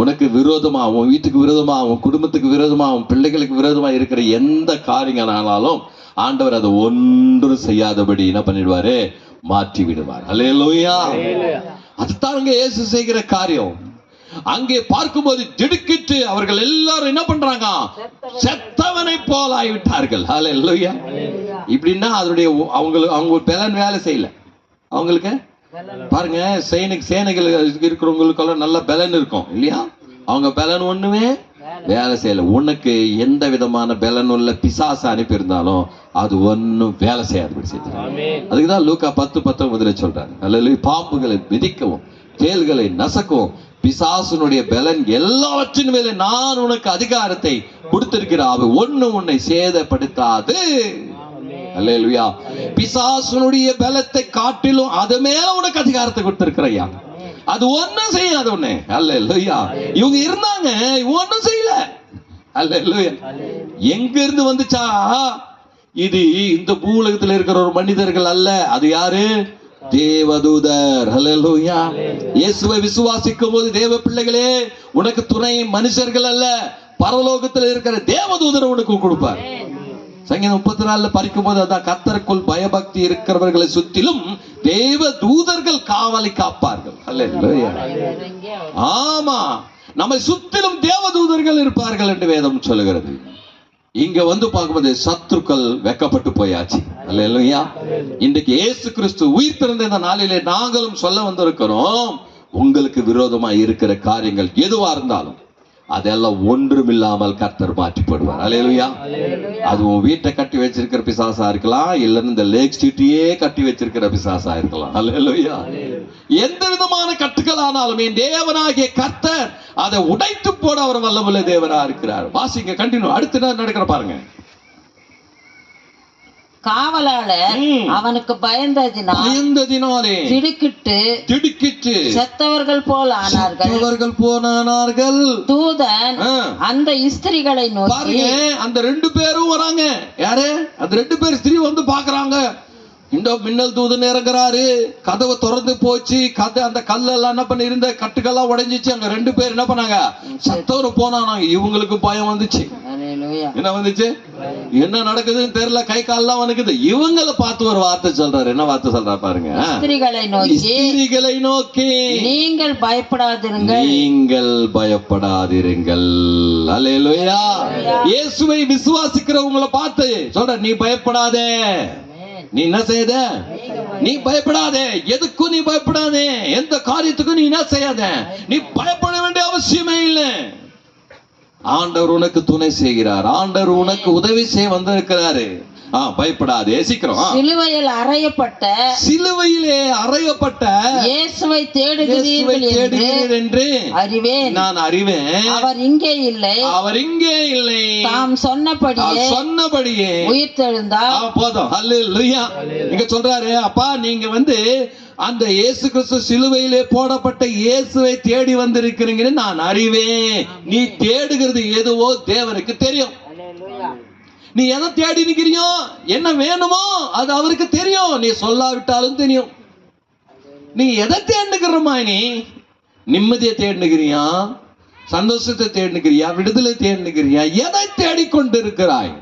உனக்கு விரோதமா, உன் வீட்டுக்கு விரோதமா, உன் குடும்பத்துக்கு விரோதமா, உன் பிள்ளைகளுக்கு விரோதமா இருக்கிற எந்த காரியங்களாலும் ஆண்டவர் அதை ஒன்றும் செய்யாதபடி என்ன பண்ணிடுவாரு, மாற்றி விடுவார். அல்லேலூயா. அதுதான் இயேசு செய்கிற காரியம். அங்கே பார்க்கும்போது திடுக்கிட்டு அவர்கள் எல்லாரும் என்ன பண்றாங்க, செத்தவனை போல் ஆகிவிட்டார்கள். அல்லேலூயா. இப்படின்னா அதனுடைய அவங்க பலன் வேலை செய்யல. அவங்களுக்கு பாருங்க, சேனைகள் இருக்கிறவங்களுக்கெல்லாம் நல்ல பலன் இருக்கும் இல்லையா, அவங்க பலன் ஒண்ணுமே வேலை செய்யல. உனக்கு எந்த விதமான பலன் உள்ள பிசாசு அனுப்பி இருந்தாலும் அது ஒன்னும் வேலை செய்யாது செய்து. அதுக்குதான் லூக்கா 10:19 சொல்றாரு, அல்லது பாம்புகளை மிதிக்கவும் தேள்களை நசக்கவும் பிசாசுனுடைய பலன் எல்லாவற்றின் மேலே நான் உனக்கு அதிகாரத்தை கொடுத்திருக்கிற, அவை ஒண்ணு உன்னை சேதப்படுத்தாது. அல்லேலூயா. பிசாசுனுடைய பலத்தை காட்டிலும் அது மேல உனக்கு அதிகாரத்தை கொடுத்திருக்கிறையா. அது ஒண்ணும் செய்யாது ஒண்ணு. அல்லேலூயா. இவங்க இருந்தாங்க, இவங்க ஒண்ணும் செய்யல. அல்லேலூயா. எங்க இருந்து வந்துச்சா? இது இந்த பூலகத்தில் இருக்கிற ஒரு மனிதர்கள் அல்ல. அது யாரு? தேவதூதர். ஹல்லேலூயா. இயேசுவை விசுவாசிக்கும் போது தேவ பிள்ளைகளே, உனக்கு துணை மனுஷர்கள் அல்ல, பரலோகத்தில் இருக்கிற தேவதூதர் உனக்கு கொடுப்பார். சங்கீதம் 34 படிக்கும் போது அதான், கர்த்தருக்குள் பயபக்தி இருக்கிறவர்களை சுற்றிலும் தேவ தூதர்கள் காவலை காப்பார்கள். ஹல்லேலூயா. ஆமா, நம்மை சுற்றிலும் தேவ தூதர்கள் இருப்பார்கள் என்று வேதம் சொல்லுகிறது. இங்க வந்து பார்க்கும்போது சத்துருக்கள் வெக்கப்பட்டு போயாச்சு. அல்லேலூயா. இன்றைக்கு இயேசு கிறிஸ்து உயிர் திறந்த இந்த நாளிலே நாங்களும் சொல்ல வந்திருக்கிறோம், உங்களுக்கு விரோதமா இருக்கிற காரியங்கள் எதுவா இருந்தாலும் அதெல்லாம் ஒன்றுமில்லாமல் கர்த்தர் மாற்றி போடுவார். அல்லேலூயா. அதுவும் வீட்டை கட்டி வச்சிருக்கிற பிசாசா இருக்கலாம், இல்ல இந்த லேக் ஸ்ட்ரீட்டையே கட்டி வச்சிருக்கிற பிசாசா இருக்கலாம். அல்லேலூயா. எந்த விதமான கட்டுகள் ஆனாலும் என் தேவனாகிய கர்த்தர் அதை உடைத்து போட அவர் வல்லமுள்ள தேவனா இருக்கிறார். வாசிங்க, கண்டினியூ. அடுத்து என்ன நடக்கிற பாருங்க. காவலாளர் அவனுக்கு பயந்ததினாலே திடுக்கிட்டு செத்தவர்கள் போல் ஆனார்கள். தூதன் அந்த ஸ்திரீகளை நோக்கி, அந்த 2 பேரும் வராங்க. யாரு? அந்த 2 பேர் ஸ்திரீ வந்து பாக்குறாங்க. இந்த மின்னல் தூதன் இறங்குறாரு, கதவை திறந்து போச்சு, அந்த கல்லெல்லாம் என்ன பண்ணி இருந்த கட்டுக்கெல்லாம் உடைஞ்சிச்சு. அங்க 2 பேர் என்ன பண்ணாங்க? சத்தவரு போனாங்க. இவங்களுக்கு பயம் வந்துச்சு. என்ன வந்துச்சு? என்ன நடக்குதுன்னு தெரியல, கை கால்லாம் வணக்குது. இவங்களை பார்த்து ஒரு வார்த்தை சொல்றாரு. என்ன வார்த்தை சொல்றாரு பாருங்க. ஸ்திரீகளை நோக்கி நீங்கள் பயப்படாதிருங்கள். அல்லேலூயா. இயேசுவை விசுவாசிக்கிறவங்களை பார்த்து சொல்ற, நீ பயப்படாதே. நீ என்ன செய்த? நீ பயப்படாதே. எதுக்கும் நீ பயப்படாதே. எந்த காரியத்துக்கும் நீ என்ன செய்யாத. நீ பயப்பட வேண்டிய அவசியமே இல்லை. ஆண்டவர் உனக்கு துணை செய்கிறார். ஆண்டவர் உனக்கு உதவி செய்ய வந்திருக்கிறாரு. பயப்படாதே. சீக்கிரம். சிலுவையிலே அறையப்பட்ட இயேசுவை தேடுகிறீர்கள் என்று அறிவேன். நான் அறிவேன். அவர் இங்கே இல்லை. தாம் சொன்னபடியே உயிர்த்தெழுந்தார். போதும். அல்லேலூயா. இங்க சொல்றாரு, அப்பா நீங்க வந்து அந்த இயேசு கிறிஸ்து சிலுவையிலே போடப்பட்ட இயேசுவை தேடி வந்திருக்கிறீங்கன்னு நான் அறிவேன். நீ தேடுகிறது எதுவோ தேவனுக்கு தெரியும். நீ எதை தேடி நிக்கிறியோ, என்ன வேணுமோ அது அவருக்கு தெரியும். நீ சொல்லாவிட்டாலும் தெரியும். நீ எதை தேடுகிறமா? நீ நிம்மதியை தேடுகிறியா? சந்தோஷத்தை தேடுகிறியா? விடுதலை தேடுகிறியா? எதை தேடிக்கொண்டிருக்கிறாய்?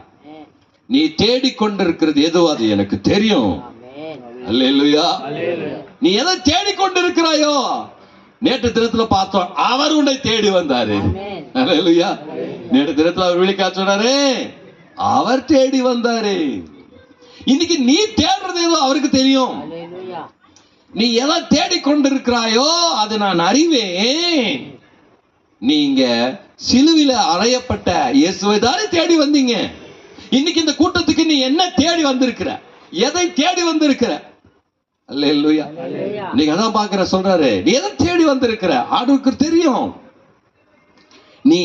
நீ தேடிக்கொண்டிருக்கிறது எதுவோ அது எனக்கு தெரியும். அல்லேலூயா. நீ எதை தேடிக்கொண்டிருக்கிறாயோ, நேற்று தினத்துல பார்த்தோம், அவர் உன்னை தேடி வந்தாரு. அல்லேலூயா. நேற்று தினத்துல அவர் விழிக்கா சொன்னாரு, அவர் தேடி வந்தாரு. இன்னைக்கு நீ தேடுறது ஏதோ அவருக்கு தெரியும். நீ எதை தேடிக்கொண்டிருக்கிறாயோ அது நான் அறிவேன். நீங்க சிலுவையில அறையப்பட்ட இயேசுவை தானே தேடி வந்தீங்க. இன்னைக்கு இந்த கூட்டத்துக்கு நீ என்ன தேடி வந்திருக்கிற? எதை தேடி வந்திருக்கிற? அல்லேலூயா. நீங்க அதான் பாக்குற சொல்றாரு, நீ எதை தேடி வந்திருக்கிற ஆண்டவருக்கு தெரியும். நீ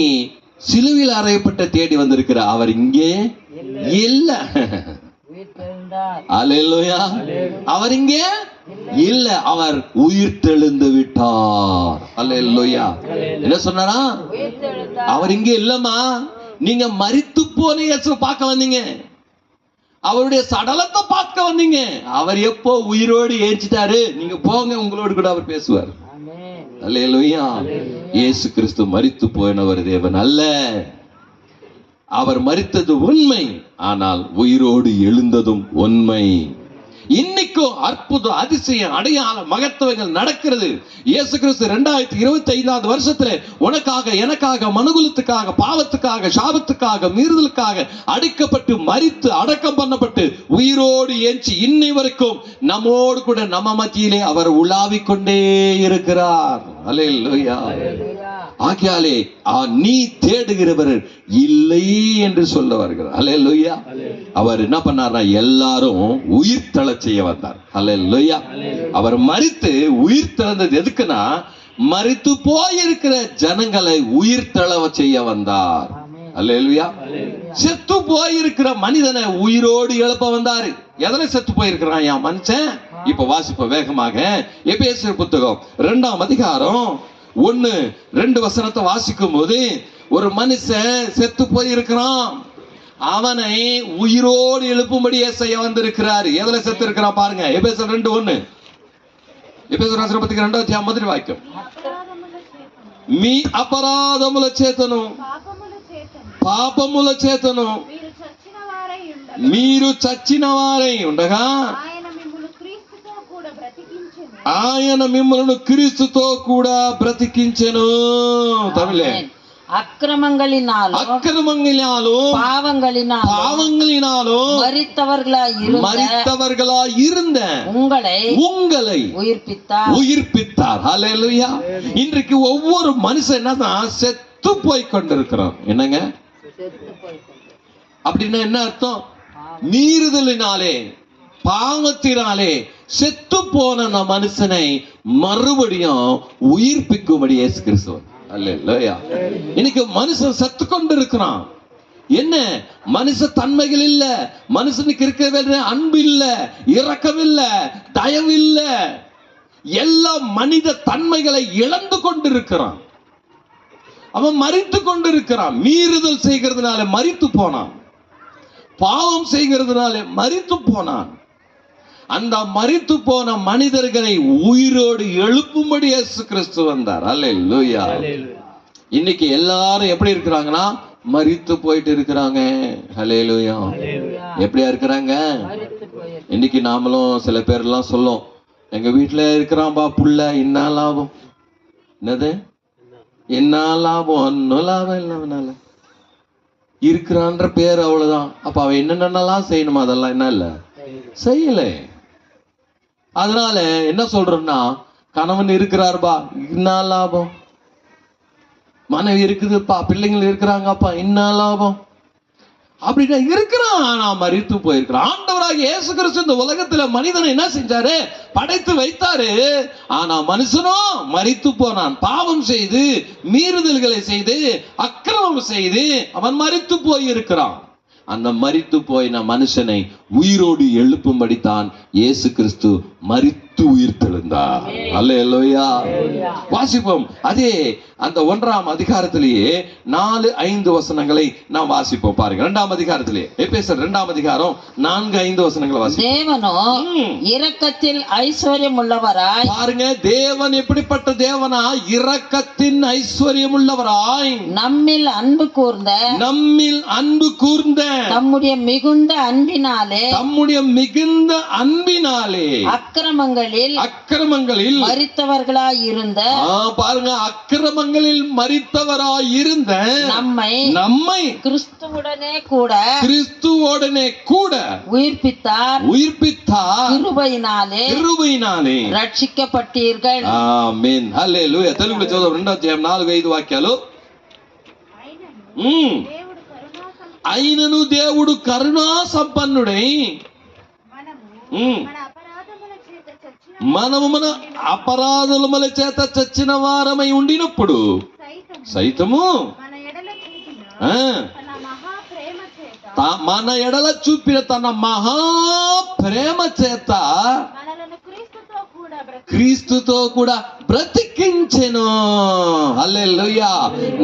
சிலுவையில் அறையப்பட்ட தேடி வந்திருக்கிற அவர் இங்கே இல்ல. அல்லேலூயா. அவர் இங்கே இல்ல, அவர் உயிர் தெழுந்து விட்டார். அல்லேலூயா. என்ன சொன்னாரா? அவர் இங்கே இல்லம்மா, நீங்க மரித்து போன இயேசுவை பார்க்க வந்தீங்க, அவருடைய சடலத்தை பார்க்க வந்தீங்க. அவர் எப்போ உயிரோடு ஏஞ்சிட்டாரு, நீங்க போங்க, உங்களோடு கூட அவர் பேசுவார். அல்லேலூயா. இயேசு கிறிஸ்து மரித்து போனவர் தேவன் அல்ல. அவர் மரித்தது உண்மை, ஆனால் உயிரோடு எழுந்ததும் உண்மை. இன்னைக்கும் அற்புதம், அதிசயம், அடையாளம், மகத்துவங்கள் நடக்கிறது. இயேசு கிறிஸ்து 2025 வருஷத்துல உனக்காக, எனக்காக, மனுகுலத்துக்காக, பாவத்துக்காக, சாபத்துக்காக, மீறுதலுக்காக அடிக்கப்பட்டு மரித்து அடக்கம் பண்ணப்பட்டு உயிரோடு ஏஞ்சி இன்னை வரைக்கும் நம்மோடு கூட நம்ம மத்தியிலே அவர் உலாவிக் கொண்டே இருக்கிறார். அல்லேலூயா. ஆகையாலே நீ தேடுகிறவர் இல்லை என்று சொல்ல வருகிறார். அல்லேலூயா. அவர் என்ன பண்ணார்னா எல்லாரும் உயிர் தள செய்ய வந்தார். அல்லேலூயா. அவர் மரித்து உயிர் தளர்ந்தது எதுக்குன்னா, மரித்து போயிருக்கிற ஜனங்களை உயிர் தளவ செய்ய வந்தார். அல்லேலூயா. செத்து போயிருக்கிற மனிதனை உயிரோடு எழுப்ப வந்தாரு. எதுல செத்து போயிருக்கிறான் என் மனுஷன்? இப்ப வாசிப்ப வேகமாக. எபேசியர் புத்தகம் 2ஆம் அதிகாரம் 1-2 வசனத்தை வாசிக்கும் போது, ஒரு மனுஷன் செத்து போயிருக்கிறான், அவனை உயிரோடு எழுப்பும்படி ஏசாயா வந்திருக்கிறார். எதுல செத்து இருக்கிறான் பாருங்க. எபேசியர் 2:1. ఎఫెసీయుల రాసిన పత్రిక 2వ అధ్యాయం మొదటి వాక్యం. మీ అపరాధముల చేతను పాపముల చేతను మీరు చచ్చిన వారై ఉండగా ఆయన మిమ్మల్ని క్రీస్తుతో కూడా బ్రతికించెను. తమిళే. அக்கிரமங்களினாலும் பாவங்களினாலும் மரித்தவர்களாய் இருந்த உங்களை உயிர்ப்பித்தார். ஹல்லேலூயா. இன்றைக்கு ஒவ்வொரு மனுஷன் என்னதான் செத்து போய் கொண்டிருக்கிறான். என்னங்க அப்படின்னா என்ன அர்த்தம்? மீறுதலினாலே பாவத்தினாலே செத்து போன மனுஷனை மறுபடியும் உயிர்ப்பிக்கும்படி இயேசு கிறிஸ்து. அல்லேலூயா. இன்னைக்கு மனுஷன் செத்து கொண்டு இருக்கிறான். என்ன மனுஷ தன்மைகள் இல்ல, மனுஷனுக்கு இருக்க வேண்டிய அன்பு இல்ல, இரக்கம் இல்ல, தயவு இல்ல, எல்லா மனித தன்மைகளை இழந்து கொண்டிருக்கிறான். அவன் மரித்து கொண்டிருக்கிறான். மீறுதல் செய்கிறதுனால மரித்து போனான், பாவம் செய்கிறதுனால மரித்து போனான். அந்த மரித்து போன மனிதர்களை உயிரோடு எழுப்பும்படி இயேசு கிறிஸ்து வந்தார். அல்லேலூயா. இன்னைக்கு எல்லாரும் எப்படி இருக்கிறாங்கன்னா மரித்து போயிட்டு இருக்கிறாங்க. அல்லேலூயா. எப்படியா இருக்கிறாங்க? இன்னைக்கு நாமளும் சில பேர் எல்லாம் சொல்லும், எங்க வீட்டுல இருக்கிறான்பா புள்ள, என்ன லாபம்? என்னது என்ன லாபம்? ஒன்னும் லாபம் இல்ல, இருக்கிறான்ற பேர் அவ்வளவுதான். அப்ப அவன் என்னென்னலாம் செய்யணுமா அதெல்லாம் என்ன இல்ல செய்யல. அதனால என்ன சொல்றோம்னா, கணவன் இருக்கிறார்பா, என்ன லாபம்? மனைவி இருக்குதுப்பா, பிள்ளைங்கள் இருக்கிறாங்கப்பா, என்ன லாபம்? அப்படின்னா இருக்கிறான், ஆனா மரித்து போயிருக்கிறான். ஆண்டவராக இயேசு கிறிஸ்து இந்த உலகத்துல மனிதனை என்ன செஞ்சாரு? படைத்து வைத்தாரு. ஆனா மனுஷனோ மரித்து போனான். பாவம் செய்து, மீறுதல்களை செய்து, அக்கிரமம் செய்து அவன் மரித்து போயிருக்கிறான். அந்த மரித்து போயின மனுஷனை உயிரோடு எழுப்பும்படித்தான் இயேசு கிறிஸ்து மரித்து உயிர் தெழுந்தார். அல்லேலூயா. வாசிப்போம். அதே அந்த 1ஆம் அதிகாரத்திலேயே 4-5 வசனங்களை நாம் வாசிப்போம். பாருங்க, 2ஆம் அதிகாரத்திலே எபேசியர் 2ஆம் அதிகாரம் 4-5 வசனங்களை வாசிப்போம். தேவனோ இரக்கத்தில் ஐஸ்வர்யம் உள்ளவராய். பாருங்க, தேவன் எப்படிப்பட்ட தேவனா? இரக்கத்தின் ஐஸ்வர்யம் உள்ளவராய் நம்மில் அன்பு கூர்ந்த தம்முடைய மிகுந்த அன்பினாலே அக்கிரமங்களில் மரித்தவர்களாய் இருந்த. பாருங்க, அக்கிரமங்களில் மரித்தவராய் இருந்த நம்மை கிறிஸ்துவுடனே கூட உயிர்ப்பித்தார். கிருபையினாலே ரட்சிக்கப்பட்டீர்கள். ஆமென். హల్లెలూయా. తెలుగులో చదువు 2వ అధ్యాయం 4-5 వాక్యాలు. అయినను దేవుడు కరుణా సంపన్నుడై మనము మన అపరాధముల చేత చచ్చిన వారమై ఉండినప్పుడు సైతము మన ఎడల చూపిన తన మహా ప్రేమ చేత క్రీస్తుతో కూడా బ్రతికించెను. அல்லேலூயா.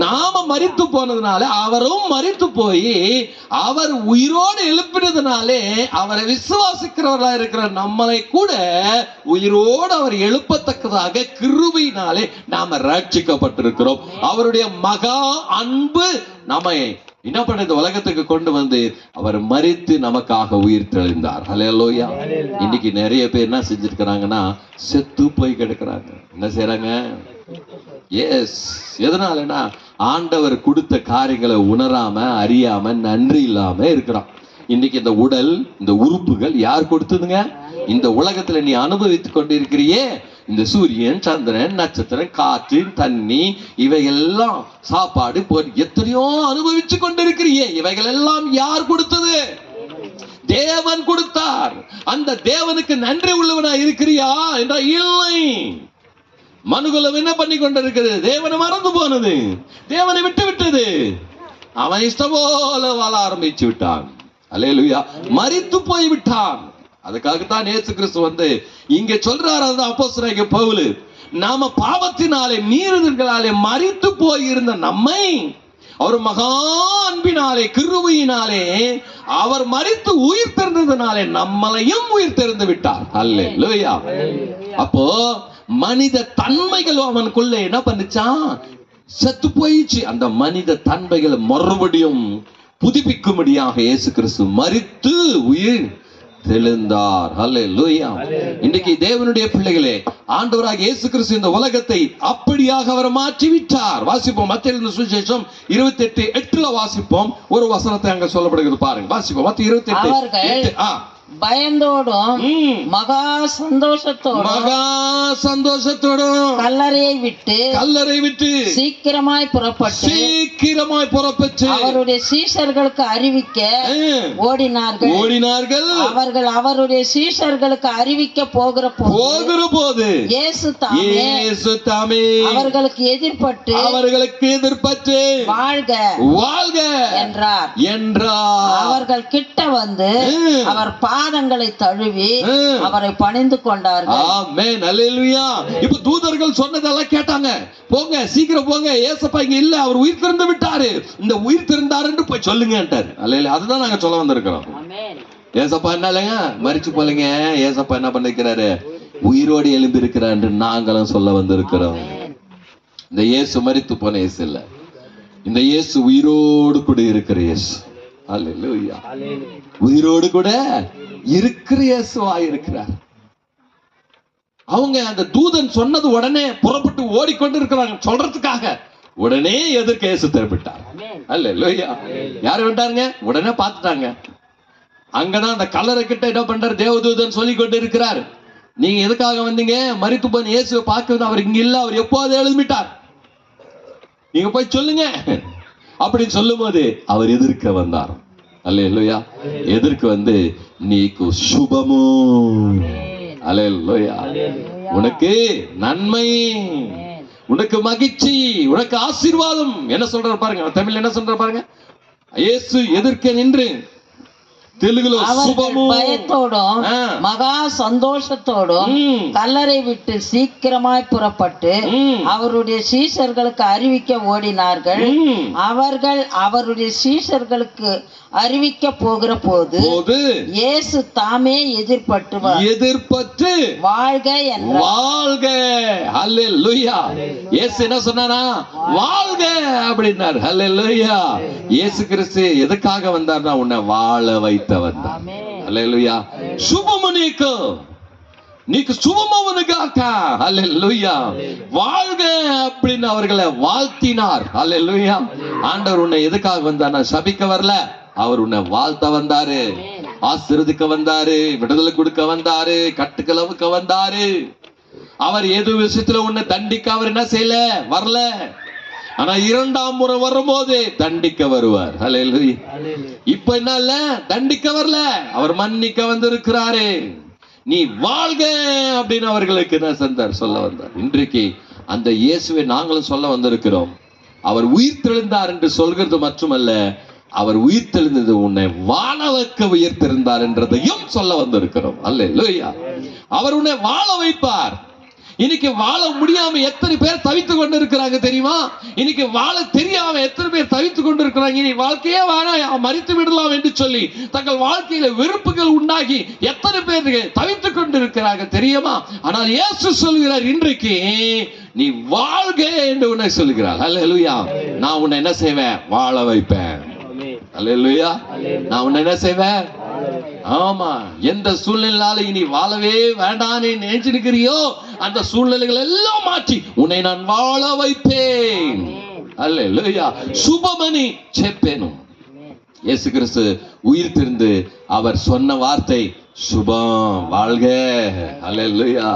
நாம மரித்து போனதுனால அவரும் மரித்து போய் அவர் உயிரோடு எழுப்பினதுனாலே அவரை விசுவாசிக்கிறவர்களா இருக்கிற நம்மளை கூட உயிரோடு அவர் எழுப்பத்தக்கதாக கிருபையினாலே நாம ரட்சிக்கப்பட்டிருக்கிறோம். அவருடைய மகா அன்பு நம்மை என்ன பண்ண இந்த உலகத்துக்கு கொண்டு வந்து அவர் மரித்து நமக்காக உயிர் தெழுந்தார். ஹல்லேலூயா. இன்னைக்கு நிறைய பேர் என்ன செஞ்சிருக்கிறாங்கன்னா செத்து போய் கிடக்குறாங்க. என்ன செய்யறாங்க? எஸ். எதனாலனா ஆண்டவர் கொடுத்த காரியங்களை உணராம, அறியாம, நன்றி இல்லாம இருக்கிறான். இன்னைக்கு இந்த உடல், இந்த உறுப்புகள் யார் கொடுத்ததுங்க? இந்த உலகத்துல நீ அனுபவித்துக் கொண்டிருக்கிறியே, இந்த சூரியன், சந்திரன், நட்சத்திரம், காற்று, தண்ணி, இவையெல்லாம் சாப்பாடு எத்தனையோ அனுபவிச்சு கொண்டிருக்கிறியே, இவைகள் எல்லாம் யார் கொடுத்தது? தேவன் கொடுத்தார். அந்த தேவனுக்கு நன்றி உள்ளவனா இருக்கிறியா என்றால் இல்லை. மனுகுலம் என்ன பண்ணி கொண்டிருக்கிறது? தேவனை மறந்து போனது, தேவனை விட்டு விட்டது. அவன் இஷ்டம் போல வாழ ஆரம்பிச்சு விட்டான். அல்லேலூயா. மரித்து போய் விட்டான். அதுக்காகத்தான் இயேசு கிறிஸ்து வந்து இங்க சொல்றாரு, அப்போஸ்தலனாகிய பவுல், நாம பாவத்தினாலே மீறுதல்களாலே மரித்து போயிருந்த நம்மை அவர் மகா அன்பினாலே கிருபையினாலே அவர் மரித்து உயிர் தெரிந்ததுனாலே நம்மளையும் உயிர் தெரிந்து விட்டார். அல்லேலூயா. அப்போ மனித தன்மைகள் அவனுக்குள்ள என்ன பண்ணுச்சான்? செத்து போயிடுச்சு. அந்த மனித தன்மைகளை மறுபடியும் புதுப்பிக்கும்படியாக இயேசு கிறிஸ்து மரித்து உயிர் தெழுந்தார். அல்லேலூயா. இன்றைக்கு தேவனுடைய பிள்ளைகளே, ஆண்டவராகிய இயேசு கிறிஸ்து இந்த உலகத்தை அப்படியாக அவர் மாற்றி விட்டார். வாசிப்போம் மத்தேயு சுவிசேஷம் 28:8 வாசிப்போம். ஒரு வசனத்தை அங்க சொல்லப்படுகிறது பாருங்க. வாசிப்போம் மத்தேயு 28:8. பயந்தோடும் மகா சந்தோஷத்தோடும் கல்லறையை விட்டு சீக்கிரமாய் புறப்பட்டு அவருடைய சீஷர்களுக்கு அறிவிக்க ஓடினார்கள். அவர்கள் அவருடைய சீஷர்களுக்கு அறிவிக்க போகிற போது இயேசு தாமே அவர்களுக்கு எதிர்பட்டு வாழ்க என்றார். அவர்கள் கிட்ட வந்து அவர் பாதங்களை தழுவி அவரை பணிந்து கொண்டார்கள். ஆமென். அல்லேலூயா. இப்ப தூதர்கள் சொன்னதெல்லாம் கேட்டாங்க. போங்க, சீக்கிரம் போங்க, ஏசப்பா இங்க இல்ல, அவர் உயிர் திறந்து விட்டாரு, இந்த உயிர் திறந்தாருன்னு போய் சொல்லுங்கன்றார். அல்லேலூயா. அதுதான் நாங்க சொல்ல வந்திருக்கிறோம். ஏசப்பா என்ன இல்லைங்க, மரிச்சு போலங்க, ஏசப்பா என்ன பண்ணிருக்கிறாரு, உயிரோடு எழும்பி இருக்கிறார் என்று நாங்களும் சொல்ல வந்திருக்கிறோம். இந்த இயேசு மரித்து போன இயேசு இல்ல, இந்த இயேசு உயிரோடு கூட இருக்கிற இயேசு. அல்லேலூயா. உயிரோடு கூட இருக்கிற இயேசுவா இருக்கிறார். அவங்க அந்த தூதன் சொன்னது உடனே புறப்பட்டு ஓடிக்கொண்டு இருக்கிறாங்க சொல்றதுக்காக. உடனே எதிர்க்க இயேசு திரும்பிட்டார். அல்லேலூயா. யாரு வேண்டாருங்க, உடனே பார்த்துட்டாங்க. அங்கதான் அந்த கல்லறை கிட்ட என்ன பண்றாரு, தேவதூதன் சொல்லி கொண்டு இருக்கிறார், நீங்க எதுக்காக வந்தீங்க? மரித்து போன இயேசுவை பார்க்க. அவர் இங்க இல்ல, அவர் எப்போது எழும்பிட்டார், நீங்க போய் சொல்லுங்க அப்படின்னு சொல்லும் போது அவர் எதிர்க்க வந்தார். அல்லேலூயா. எதிர்க்கு வந்து நீக்கு சுபமோ, அல்லேலூயா, உனக்கு நன்மை, உனக்கு மகிழ்ச்சி, உனக்கு ஆசீர்வாதம். என்ன சொல்றாரு பாருங்க, தமிழ்ல என்ன சொல்றாரு பாருங்க. இயேசு எதிர்க்க நின்று தெலுங்குல பயத்தோடும் மகா சந்தோஷத்தோடும் கல்லறை விட்டு சீக்கிரமாய் புறப்பட்டு அவருடைய சீஷர்களுக்கு அறிவிக்க ஓடினார்கள். அவர்கள் அவருடைய சீஷர்களுக்கு அறிவிக்க போகிற போது இயேசு தாமே எதிர்பட்டு வாழ்க வாழ்க. அல்லேலூயா. இயேசு என்ன சொன்னாரா? வாழ்க அப்படின்னார். அல்லேலூயா. இயேசு கிறிஸ்து எதுக்காக வந்தார்னா உன்னை வாழ வைத்தவர் தான். அல்லேலூயா. சுபம் நீக்கு சுபமவனுக்காக. அல்லேலூயா. வாழ்க அப்படின்னு அவர்களை வாழ்த்தினார். அல்லேலூயா. ஆண்டவர் உன்னை எதுக்காக வந்தார்னா சபிக்க வரல, அவர் உன்னை வாழ்த்த வந்தாரு, ஆசீர்வதிக்க வந்தாரு, விடுதலை கொடுக்க வந்தாரு, கட்டுக்களவுக்க வந்தாரு. அவர் ஏதோ விஷயத்துல உன்னை தண்டிக்க அவர் என்ன செய்யல, வரல. ஆனா இரண்டாம் முறை வரும்போது தண்டிக்க வருவார். அல்லேலூயா. இப்ப என்ன இல்ல, தண்டிக்க வரல, அவர் மன்னிக்க வந்திருக்கிறாரு. நீ வாழ்க அப்படின்னு அவர்களுக்கு என்ன செஞ்சார், சொல்ல வந்தார். இன்றைக்கு அந்த இயேசுவை நாங்களும் சொல்ல வந்திருக்கிறோம். அவர் உயிர் தெழுந்தார் என்று சொல்கிறது மட்டுமல்ல, அவர் உயிர் தெழுந்தது உன்னை வாழ வைக்க உயிர் தெழுந்தார் என்றதையும் சொல்ல வந்திருக்கிறோம். அல்லேலூயா. அவர் உன்னை வாழ வைப்பார். இன்னைக்கு வாழ முடியாம எத்தனை பேர் தவித்துக் கொண்டு இருக்கிறாங்க தெரியுமா? இன்னைக்கு வாழ தெரியாம எத்தனை பேர் தவித்துக் கொண்டு இருக்கிறாங்க. இனி வாழ்க்கையே வேணாம், மரித்து விடலாம் என்று சொல்லி தங்கள் வாழ்க்கையில வெறுப்புகள் உண்டாகி எத்தனை பேர் தவித்துக் கொண்டு இருக்கிறாங்க தெரியுமா? ஆனால் இயேசு சொல்கிறார், இன்றைக்கு நீ வாழ்க என்று உன்னை சொல்கிறார். அல்லேலூயா. நான் உன்னை என்ன செய்வேன், வாழ வைப்பேன். அல்லேலூயா. நான் உன்னை என்ன செய்வேன், ஆமா, எந்த சூழ்நிலையால இனி வாழவே வேண்டாம் நினைச்சிருக்கிறியோ அந்த சூழ்நிலைகள் எல்லாம் மாற்றி உன்னை நான் வாழ வைப்பேன். அல்லேலூயா. சுபமணி செப்பேனும். இயேசு கிறிஸ்து உயிர் திருந்து அவர் சொன்ன வார்த்தை சுபம், வாழ்க. அல்லேலூயா.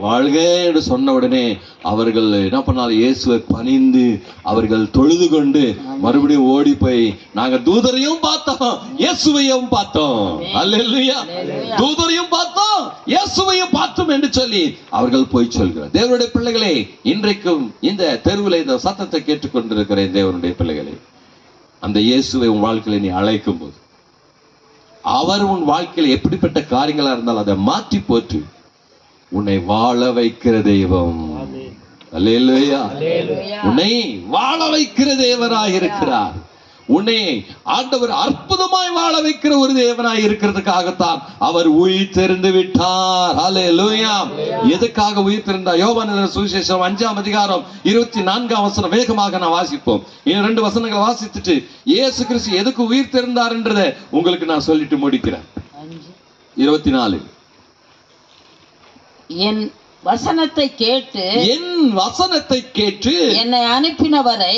வாழ்க என்று சொன்ன உடனே அவர்கள் என்ன பண்ணாலும் இயேசுவை பணிந்து அவர்கள் தொழுது கொண்டு மறுபடியும் ஓடி போய், நாங்க தூதரையும் பார்த்தோம், இயேசுவையும் பார்த்தோம். அல்லேலூயா. தூதரையும் பார்த்தோம், இயேசுவையும் பார்த்தோம் என்று சொல்லி அவர்கள் போய் சொல்கிறார். தேவனுடைய பிள்ளைகளே, இன்றைக்கும் இந்த தெருவில் இந்த சத்தத்தை கேட்டுக்கொண்டிருக்கிறேன். தேவனுடைய பிள்ளைகளே, அந்த இயேசுவை உன் வாழ்க்கையில நீ அழைக்கும் போது அவர் உன் வாழ்க்கையில எப்படிப்பட்ட காரியங்களா இருந்தாலும் அதை மாற்றி போட்டு உன்னை வாழ வைக்கிற தெய்வம். அல்லேலூயா. உன்னை வாழ வைக்கிற தேவனாய் இருக்கிறார். உன்னை ஆண்டவர் அற்புதமாய் வாழ வைக்கிற ஒரு தேவனாய் இருக்கிறதுக்காகத்தான் அவர் உயிர் தெரிந்து விட்டார். அல்லேலூயா. எதுக்காக உயிர் தெரிந்தார்? யோவான் சுவிசேஷம் 5ஆம் அதிகாரம் 24ஆம் வசனம் வேகமாக நான் வாசிப்போம். இன்னும் 2 வசனங்களை வாசித்துட்டு இயேசு கிறிஸ்து எதுக்கு உயிர் தெரிந்தார்ன்றதை உங்களுக்கு நான் சொல்லிட்டு முடிக்கிறேன். 24 என் வசனத்தை கேட்டு என்னை அனுப்பினவரை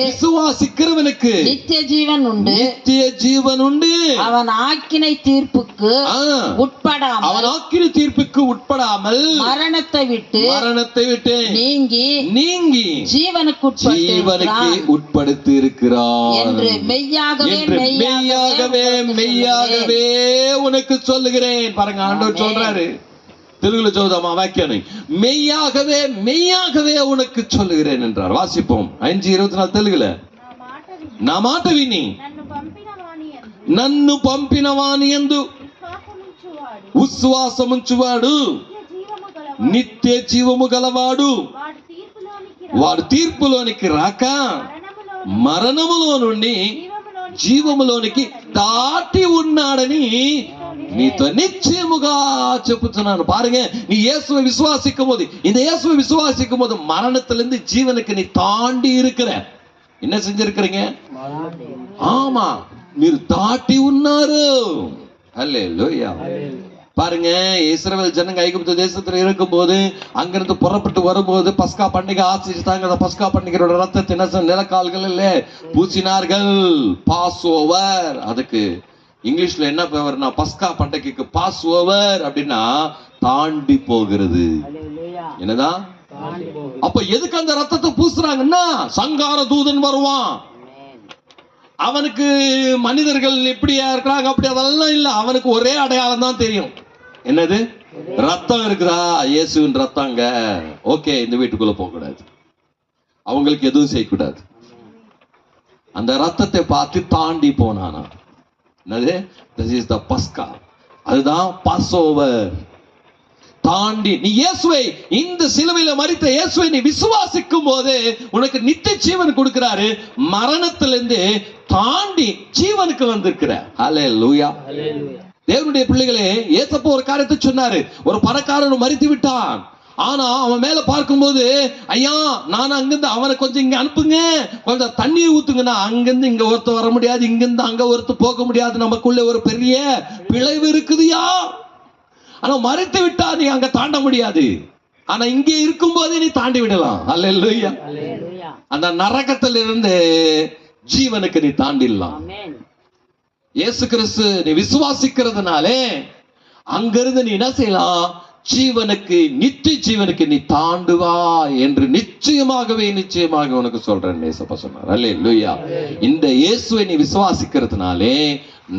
விசுவாசிக்கிறவனுக்கு நித்திய ஜீவன் உண்டு. அவன் ஆக்கினை தீர்ப்புக்கு உட்படாமல் மரணத்தை விட்டு நீங்கி ஜீவனுக்கு உட்படுத்தி இருக்கிறார் என்று மெய்யாகவே உனக்கு சொல்லுகிறேன். பாருங்க, ஆண்டவர் சொல்றாரு. தெலுங்குல சொல்லுதாமா வாக்கியம், மெய்யாகவே உனக்கு சொல்லுகிறேன் என்றார். வாசிப்போம் 5:24 தெலுங்குல. నా మాట విని నన్ను పంపిన వాని యందు విశ్వాసముంచువాడు నిత్య జీవము గలవాడు, వాడు తీర్పులోనికి రాక మరణములో నుండి జీవములోనికి దాటి ఉన్నాడని நீతో நிச்சயமுகா చెప్పుతున్నాను. பாருங்க, நீ இயேசுவை விசுவாசிக்கும் போது, இந்த இயேசுவை விசுவாசிக்கும் போது மரணத்திலிருந்து ஜீவனுக்கு நீ தாண்டி இருக்கிற. என்ன செஞ்சிருக்கிறீங்க? ஆமா, మీరు தாட்டி ఉన్నారు. ஹல்லேலூயா. பாருங்க, இஸ்ரவேல் ஜனங்க ஐகுப்து தேசத்துல இருக்கும் போது அங்கிருந்து புறப்பட்டு வரும்போது பஸ்கா பண்டிகை ஆசிரித்தாங்க. அந்த பஸ்கா பண்டிகையோட ரத்தத்தை நிலக்கால்கள் பூசினார்கள். பாஸ் ஓவர், அதுக்கு இங்கிலீஷ்ல என்ன பேர்னா பஸ்கா பண்டிகைக்கு பாஸ் ஓவர் அப்படின்னா தாண்டி போகிறது. என்னதான்? அப்ப எதுக்கு அந்த ரத்தத்தை பூசுறாங்கன்னா, சங்கார தூதன் வருவான். அவனுக்கு மனிதர்கள் எப்படியா இருக்கிறாங்க அப்படி அதெல்லாம் இல்ல. அவனுக்கு ஒரே அடையாளம் தான் தெரியும். என்னது? ரத்தம் இருக்குதா? இயேசுவின் ரத்தங்க. ஓகே, இந்த வீட்டுக்குள்ள போக கூடாது, அவங்களுக்கு எதுவும் செய்யக்கூடாது. அந்த ரத்தத்தை பார்த்து தாண்டி போனானா. என்னது? This is the Pascha. அதுதான் பாஸ் ஓவர். தாண்டி நீ இயேசுவை, இந்த சிலுவையில மரித்த இயேசுவை நீ விசுவாசிக்கும் போது உனக்கு நித்திய ஜீவன் கொடுக்கிறாரு. மரணத்திலிருந்து தாண்டி ஜீவனுக்கு வந்திருக்கிற. ஹல்லேலூயா. தேவனுடைய பிள்ளைகளே, ஏசப்பா ஒரு காரியத்தை சொன்னாரு. ஒரு பணக்காரன் மரித்து விட்டான். ஆனா அவன் மேல பார்க்கும்போது, ஐயா நான் அங்கிருந்து அவனை கொஞ்சம் இங்க அனுப்புங்க, கொஞ்சம் தண்ணீர் ஊத்துங்கன்னா, அங்கிருந்து இங்க ஒருத்த வர முடியாது, இங்கிருந்து அங்க ஒருத்த போக முடியாது, நமக்குள்ள ஒரு பெரிய பிளவு இருக்குதுயா. ஆனா மறைத்து விட்டா நீ அங்க தாண்ட முடியாது. ஆனா இங்கே இருக்கும் போதே நீ தாண்டி விடலாம். அல்லேலூயா. அந்த நரகத்திலிருந்து ஜீவனுக்கு நீ தாண்டிடலாம். இயேசு கிறிஸ்து நீ விசுவாசிக்கிறதுனாலே அங்கிருந்து நீ என்ன செய்யலாம்? ஜீவனுக்கு, நித்திய ஜீவனுக்கு நீ தாண்டுவா என்று நிச்சயமாகவே உனக்கு சொல்றேன் ஏசப்பா சொன்னார். அல்லேலூயா. இந்த இயேசுவை நீ விசுவாசிக்கிறதுனாலே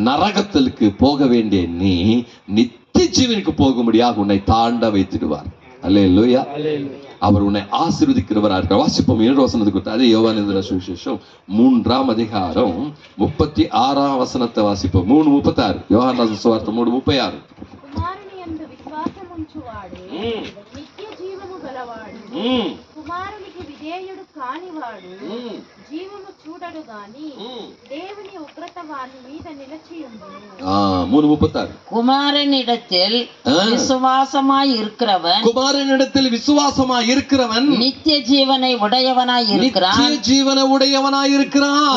நரகத்திற்கு போக வேண்டிய நீ நித்திய ஜீவனுக்கு போக முடியாது, உன்னை தாண்ட வைத்திடுவார். அல்லேலூயா. அவர் உன்னை ஆசீர்வதிக்கிறவராக இருக்கிறார். வாசிப்போம் 7 வசனத்துக்கு. அதே யோவான் எழுதின சுவிசேஷம் 3ஆம் அதிகாரம் 36ஆம் வசனத்தை வாசிப்போம். 3:36. யோவான் சுவார்த்தை 3:36. నిత్య జీవము గలవాడు, కుమారునికి విధేయుడు కానివాడు జీవము చూడడు గాని దేవుని ఉగ్రత వాని మీద నిలిచియుండును. 3:36. குமாரனிடத்தில் விசுவாசமாய் இருக்கிறவன் நித்திய ஜீவனை உடையவனாய் இருக்கிறான்.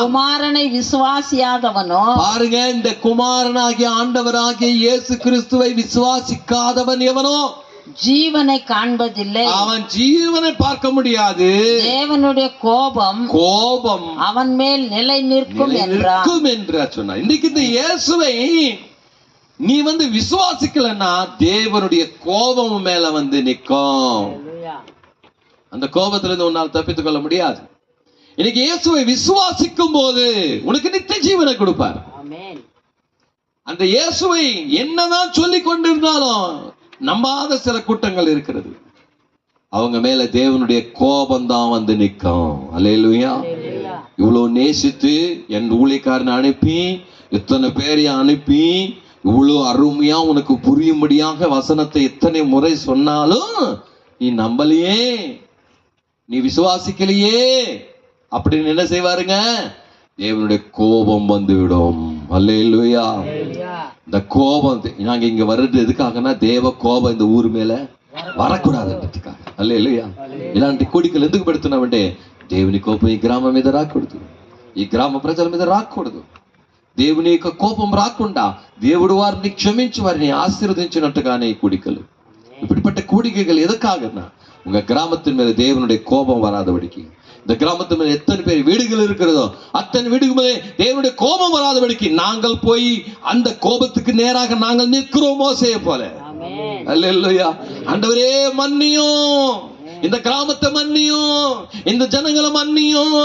குமாரனை விசுவாசியாதவனோ, பாருங்க, இந்த குமாரனாகிய ஆண்டவராகிய இயேசு கிறிஸ்துவை விசுவாசிக்காதவன் எவனோ ஜீவனை காண்பதில்லை. அவன் ஜீவனை பார்க்க முடியாது. தேவனுடைய கோபம் அவன் மேல் நிலை நிற்கும் என்று சொன்னார். இன்னைக்கு இந்த இயேசுவை நீ விசுவாசிக்கலன்னா தேவனுடைய கோபம் மேல நிற்கும். அந்த கோபத்திலிருந்து உன்னால் தப்பித்துக் கொள்ள முடியாது. இன்னைக்கு இயேசுவை விசுவாசிக்கும் போது உனக்கு நித்திய ஜீவனை கொடுப்பார். அந்த இயேசுவை என்னதான் சொல்லிக் கொண்டிருந்தாலும் நம்பாத சில கூட்டங்கள் இருக்கிறது. அவங்க மேல தேவனுடைய கோபம் தான் வந்து நிற்கும். அல்லேலூயா. இவ்வளவு நேசித்து என் ஊழியக்காரனை அனுப்பி எத்தனை பேரையும் அனுப்பி இவ்வளவு அருமையா உனக்கு புரியும்படியாக வசனத்தை எத்தனை முறை சொன்னாலும் நீ நம்பலையே, நீ விசுவாசிக்கலையே அப்படின்னு என்ன செய்வாருங்க? தேவனுடைய கோபம் வந்து விடும். அல்லேலூயா. இந்த கோபம் நாங்க இங்க வர்றது எதுக்காகனா தேவ கோபம் இந்த ஊர் மேல வரக்கூடாதுன்றதுக்காக. அல்லேலూయా. ఇలాంటి కోడికలు ఎందుకు పెడుతున్నామంటే దేవుని కోపం ఈ గ్రామం మీద రాకూడదు, ఈ గ్రామ ప్రజల మీద రాకూడదు. దేవుని యొక్క కోపం రాకుండా దేవుడు వారిని క్షమించి వారిని ఆశీర్వదించినట్టుగానే ఈ కోడికలు. இப்படிப்பட்ட கோடிக்கைகள் எதுக்காகனா உங்க கிராமத்தின் மேல தேவனுடைய கோபம் வராதபடிக்கு. இந்த கிராமத்து மேல எத்தனை பேர் வீடுகள் இருக்கிறதோ அத்தனை வீடுகள் மேலே தேவனுடைய கோபம் வராதபடிக்கு நாங்கள் போய் அந்த கோபத்துக்கு நேராக நாங்கள் நிற்கிறோம் மோசேயை போல. அல்லேலூயா. ஆண்டவரே மன்னியும், இந்த கிராமத்தை மன்னியும், இந்த ஜனங்களை மன்னியும்,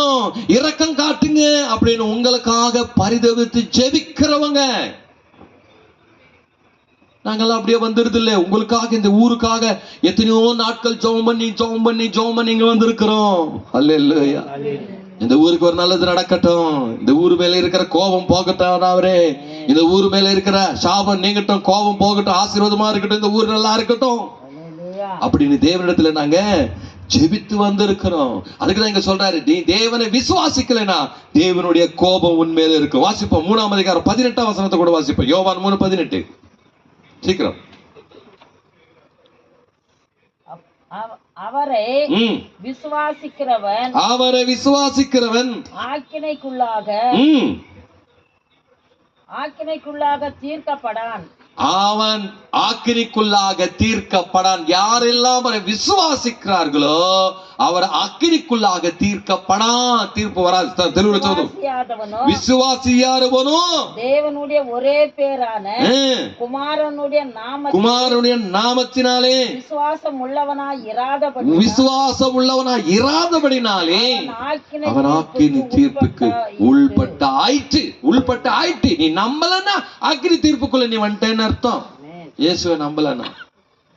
இரக்கம் காட்டுங்க அப்படின்னு உங்களுக்காக பரிதவித்து ஜெபிக்கிறவங்க நாங்கெல்லாம் அப்படியே வந்துருது இல்ல. உங்களுக்காக இந்த ஊருக்காக எத்தனையோ நாட்கள் ஜெபம் பண்ணி இங்க வந்திருக்கிறோம். அல்லேலூயா. இந்த ஊருக்கு ஒரு நல்லது நடக்கட்டும், இந்த ஊர் மேல இருக்கிற கோபம் போகட்டும், அவரே இந்த ஊர் மேல இருக்கிற சாபம் நீங்கட்டும், கோபம் போகட்டும், ஆசீர்வாதமா இருக்கட்டும், இந்த ஊர் நல்லா இருக்கட்டும் அப்படின்னு தேவனிடத்துல நாங்க ஜெபித்து வந்திருக்கிறோம். அதுக்குதான் இங்க சொல்றாரு, நீ தேவனை விசுவாசிக்கலைனா தேவனுடைய கோபம் உண்மையில இருக்கும். வாசிப்போம் 3ஆம் அதிகாரம் 18ஆம் வசனத்தை கூட வாசிப்போம். யோவான் 3:18. சீக்கிரம். அவரை விசுவாசிக்கிறவன் ஆக்கினைக்குள்ளாக தீர்க்கப்படான். அவன் ஆக்கினிக்குள்ளாக தீர்க்கப்படான். யாரெல்லாம் அவரை விசுவாசிக்கிறார்களோ அவர் அக்கினிக்குள்ளாக தீர்க்கப்படான். தீர்ப்பு வராது. தெளிவுல சொல்லும். விசுவாசி யாருவனோ தேவனுடைய ஒரே பேரான குமாரனுடைய நாமத்தினாலே விசுவாசம் உள்ளவனாய் இராதபடினாலே அவன் ஆக்கினி தீர்ப்புக்கு உள்பட்ட ஆயிற்று. நீ நம்பலன்னா அக்கினி தீர்ப்புக்குள்ள நீ வந்துட்டேன்னு அர்த்தம். இயேசுவை நம்பலன்னா